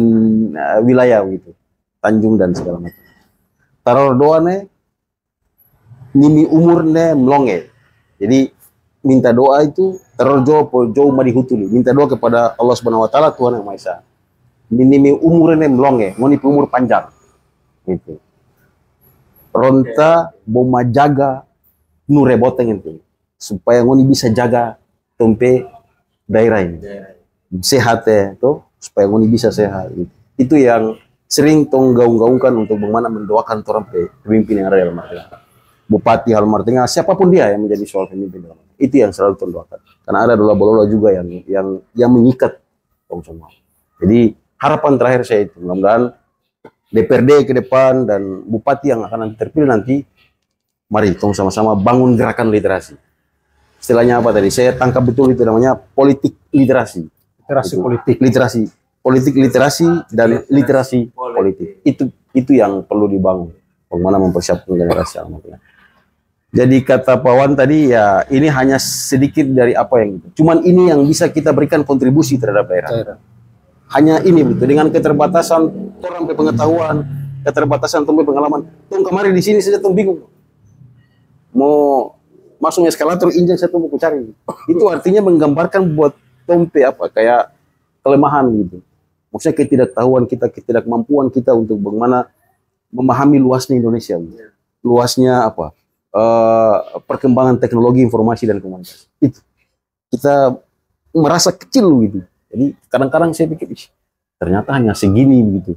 wilayah gitu, Tanjung dan segala macam. Taruh doane nimi umurne melonge. Jadi minta doa itu taruh jauh madihutuli, minta doa kepada Allah Subhanahu wa taala, Tuhan yang Maha Esa. Nimi umurne melonge, ngoni umur panjang. Gitu. Ronta boma jaga nureboteng itu supaya ngoni bisa jaga tempe daerah ini sehat ya tuh, supaya ngoni bisa sehat gitu. Itu yang sering tong gaung-gaungkan untuk bagaimana mendoakan orang pemimpin yang ada di Halmahera, Bupati Halmahera, siapapun dia yang menjadi soal pemimpin dalam itu yang selalu tong doakan, karena ada dola bololo juga yang mengikat tong semua. Jadi harapan terakhir saya itu mudah-mudahan DPRD ke depan dan bupati yang akan nanti terpilih nanti, mari tong sama-sama bangun gerakan literasi. Istilahnya apa tadi? Saya tangkap betul itu namanya politik literasi. Literasi dan literasi politik. Itu yang perlu dibangun. Bagaimana mempersiapkan generasi anak-anak. Jadi kata Pak Wan tadi ya, ini hanya sedikit dari apa yang itu. Cuman ini yang bisa kita berikan kontribusi terhadap daerah. Hanya ini betul, dengan keterbatasan orang pengetahuan, keterbatasan tumbuh pengalaman. Tong kemarin di sini saja tong bingung. Mau masuk eskalator injak saya tunggu cari. Itu artinya menggambarkan buat tompe kayak kelemahan gitu. Maksudnya ketidaktahuan kita, ketidakmampuan kita untuk bagaimana memahami luasnya Indonesia. Luasnya perkembangan teknologi informasi dan komunikasi. Itu kita merasa kecil gitu. Jadi kadang-kadang saya pikir, "Ih, ternyata hanya segini begitu."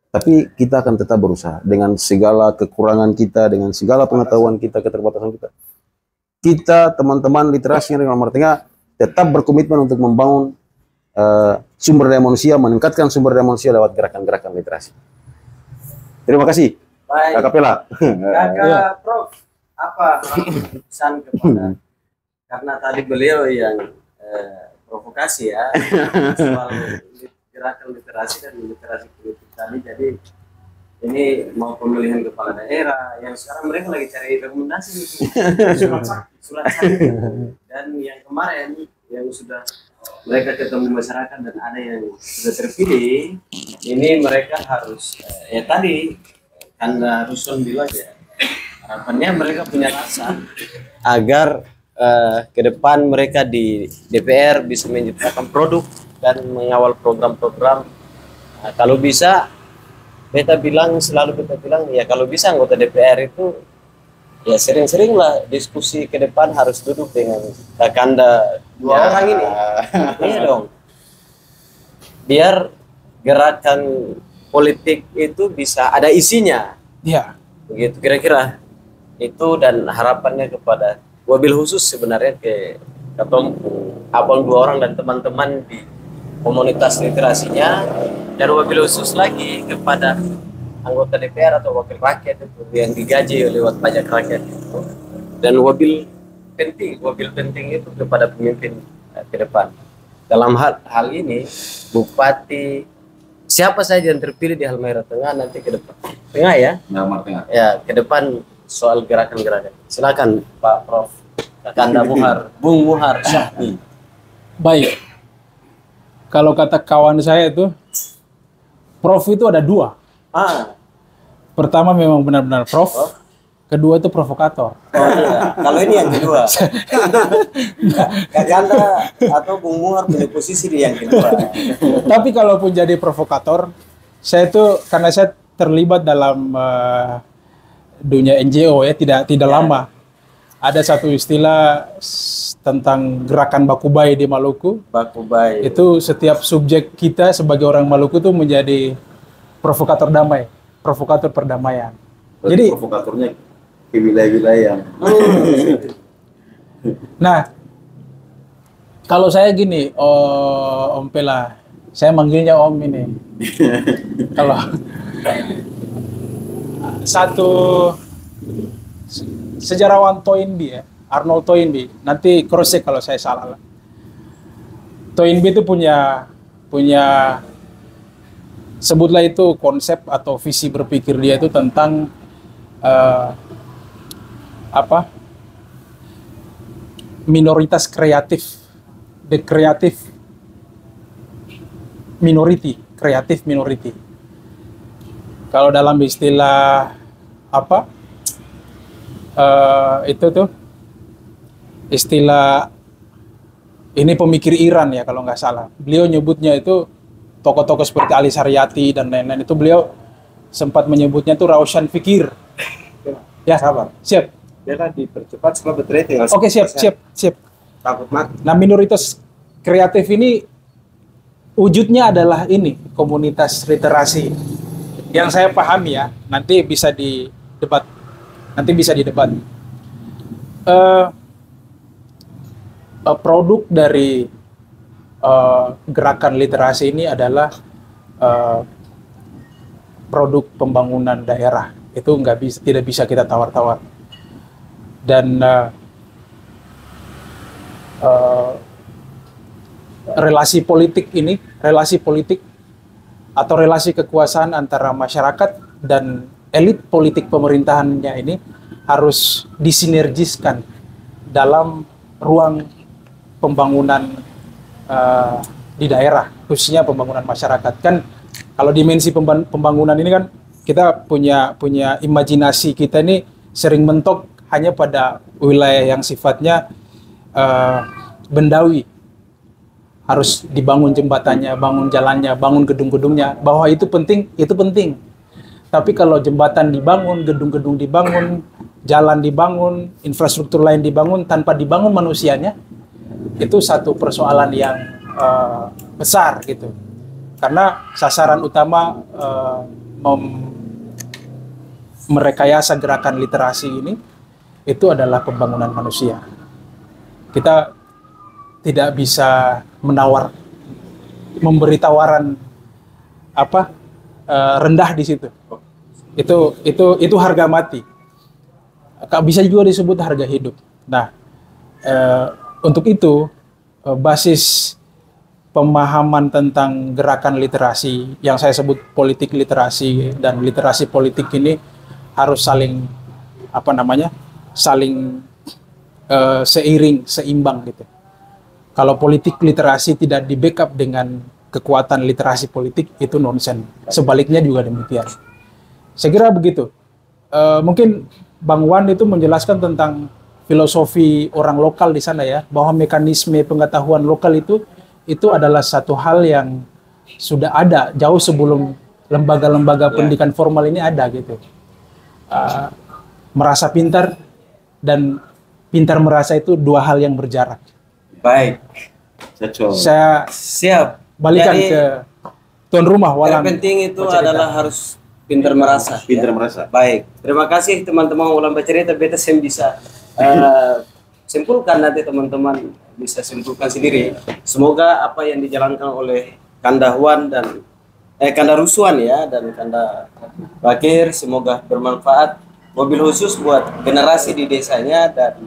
Tapi kita akan tetap berusaha dengan segala kekurangan kita, dengan segala pengetahuan kita, keterbatasan kita. Kita teman-teman literasi yang Nomor Tengah tetap berkomitmen untuk membangun sumber daya manusia, meningkatkan sumber daya manusia lewat gerakan-gerakan literasi. Terima kasih. Baik. Kakak Pela. Kakak Prof, apa pesan kepada, karena tadi beliau yang provokasi ya soal gerakan literasi dan literasi politik tadi. Jadi ini mau pemilihan kepala daerah yang sekarang mereka lagi cari rekomendasi itu surat sakti. Dan yang kemarin yang sudah mereka ketemu masyarakat dan ada yang sudah terpilih, ini mereka harus ya tadi karena Rusun bilang ya, harapannya mereka punya rasa agar ke depan mereka di DPR bisa menciptakan produk dan mengawal program-program. Nah, kalau bisa selalu kita bilang ya, kalau bisa anggota DPR itu ya sering-seringlah diskusi ke depan, harus duduk dengan Kakanda dua orang ini. Iya dong, biar gerakan politik itu bisa ada isinya. Ya. Begitu kira-kira itu, dan harapannya kepada wabil khusus sebenarnya ke Ketum Abang dua orang dan teman-teman di komunitas literasinya, dan wabil khusus lagi kepada anggota DPR atau wakil rakyat itu yang digaji lewat pajak rakyat itu. Dan wabil penting itu kepada pemimpin ke depan. Dalam hal ini bupati siapa saja yang terpilih di Halmahera Tengah nanti ke depan Tengah ya. Ya, ke depan soal gerakan-gerakan. Silakan Pak Prof. Kakanda Muhar, Bung Muhar Syahmi. Baik. Kalau kata kawan saya itu, Prof itu ada dua. Pertama memang benar-benar Prof. Kedua itu provokator. Oh iya. Kalau ini yang kedua. Kakanda atau Bung Muhar punya posisi di yang kedua. Tapi kalaupun jadi provokator, saya itu karena saya terlibat dalam dunia NGO ya, tidak lama. Ada satu istilah tentang gerakan Bakubai di Maluku. Bakubai. Itu setiap subjek kita sebagai orang Maluku itu menjadi provokator damai, provokator perdamaian. Berarti jadi provokatornya ke wilayah-wilayah yang nah, kalau saya gini, Om Pela, saya manggilnya Om ini. Kalau satu sejarawan Toynbee ya, Arnold Toynbee, nanti cross check kalau saya salah. Toynbee itu punya sebutlah itu konsep atau visi berpikir dia itu tentang minoritas kreatif, the creative minority, creative minority. Kalau dalam istilah itu tuh istilah ini pemikir Iran ya kalau nggak salah. Beliau nyebutnya itu tokoh-tokoh seperti Ali Saryati dan lain-lain itu beliau sempat menyebutnya itu Raushan Fikir. Ya, sabar. Siap. Biarlah dipercepat setelah baterai tinggal. Oke, siap. Takut mati. Nah, minoritas kreatif ini wujudnya adalah ini, komunitas literasi. Yang saya pahami ya, nanti bisa didebat. Produk dari gerakan literasi ini adalah produk pembangunan daerah. Itu tidak bisa kita tawar-tawar. Dan relasi politik atau relasi kekuasaan antara masyarakat dan elit politik pemerintahannya ini harus disinergiskan dalam ruang pembangunan di daerah, khususnya pembangunan masyarakat. Kan kalau dimensi pembangunan ini kan kita punya imajinasi kita ini sering mentok hanya pada wilayah yang sifatnya bendawi. Harus dibangun jembatannya, bangun jalannya, bangun gedung-gedungnya. Bahwa itu penting. Tapi kalau jembatan dibangun, gedung-gedung dibangun, jalan dibangun, infrastruktur lain dibangun tanpa dibangun manusianya, itu satu persoalan yang besar gitu. Karena sasaran utama merekayasa gerakan literasi ini itu adalah pembangunan manusia. Kita tidak bisa memberi tawaran rendah di situ. Itu harga mati. Bisa juga disebut harga hidup. Nah, untuk itu basis pemahaman tentang gerakan literasi yang saya sebut politik literasi dan literasi politik ini harus saling seimbang gitu. Kalau politik literasi tidak di backup dengan kekuatan literasi politik, itu nonsen. Sebaliknya juga demikian. Saya kira begitu. Mungkin Bang Wan itu menjelaskan tentang filosofi orang lokal di sana ya, bahwa mekanisme pengetahuan lokal itu adalah satu hal yang sudah ada jauh sebelum lembaga-lembaga pendidikan formal ini ada gitu. Merasa pintar dan pintar merasa itu dua hal yang berjarak. Baik. Saya Siap. balikan Jadi, ke tuan rumah Walang. yang penting itu bercerita. adalah harus pintar merasa. Pintar merasa. Baik. Terima kasih teman-teman Walang bercerita. Beta sem bisa simpulkan, nanti teman-teman bisa simpulkan sendiri. Semoga apa yang dijalankan oleh Kandahuan dan Kanda Rusuhan ya dan Kanda Bakir semoga bermanfaat, mobil khusus buat generasi di desanya dan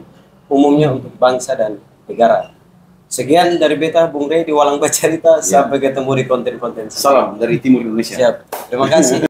umumnya untuk bangsa dan negara. Sekian dari beta Bung Rey di Walang Bercerita. Sampai ketemu di konten-konten. Salam dari Timur Indonesia. Siap. Terima kasih.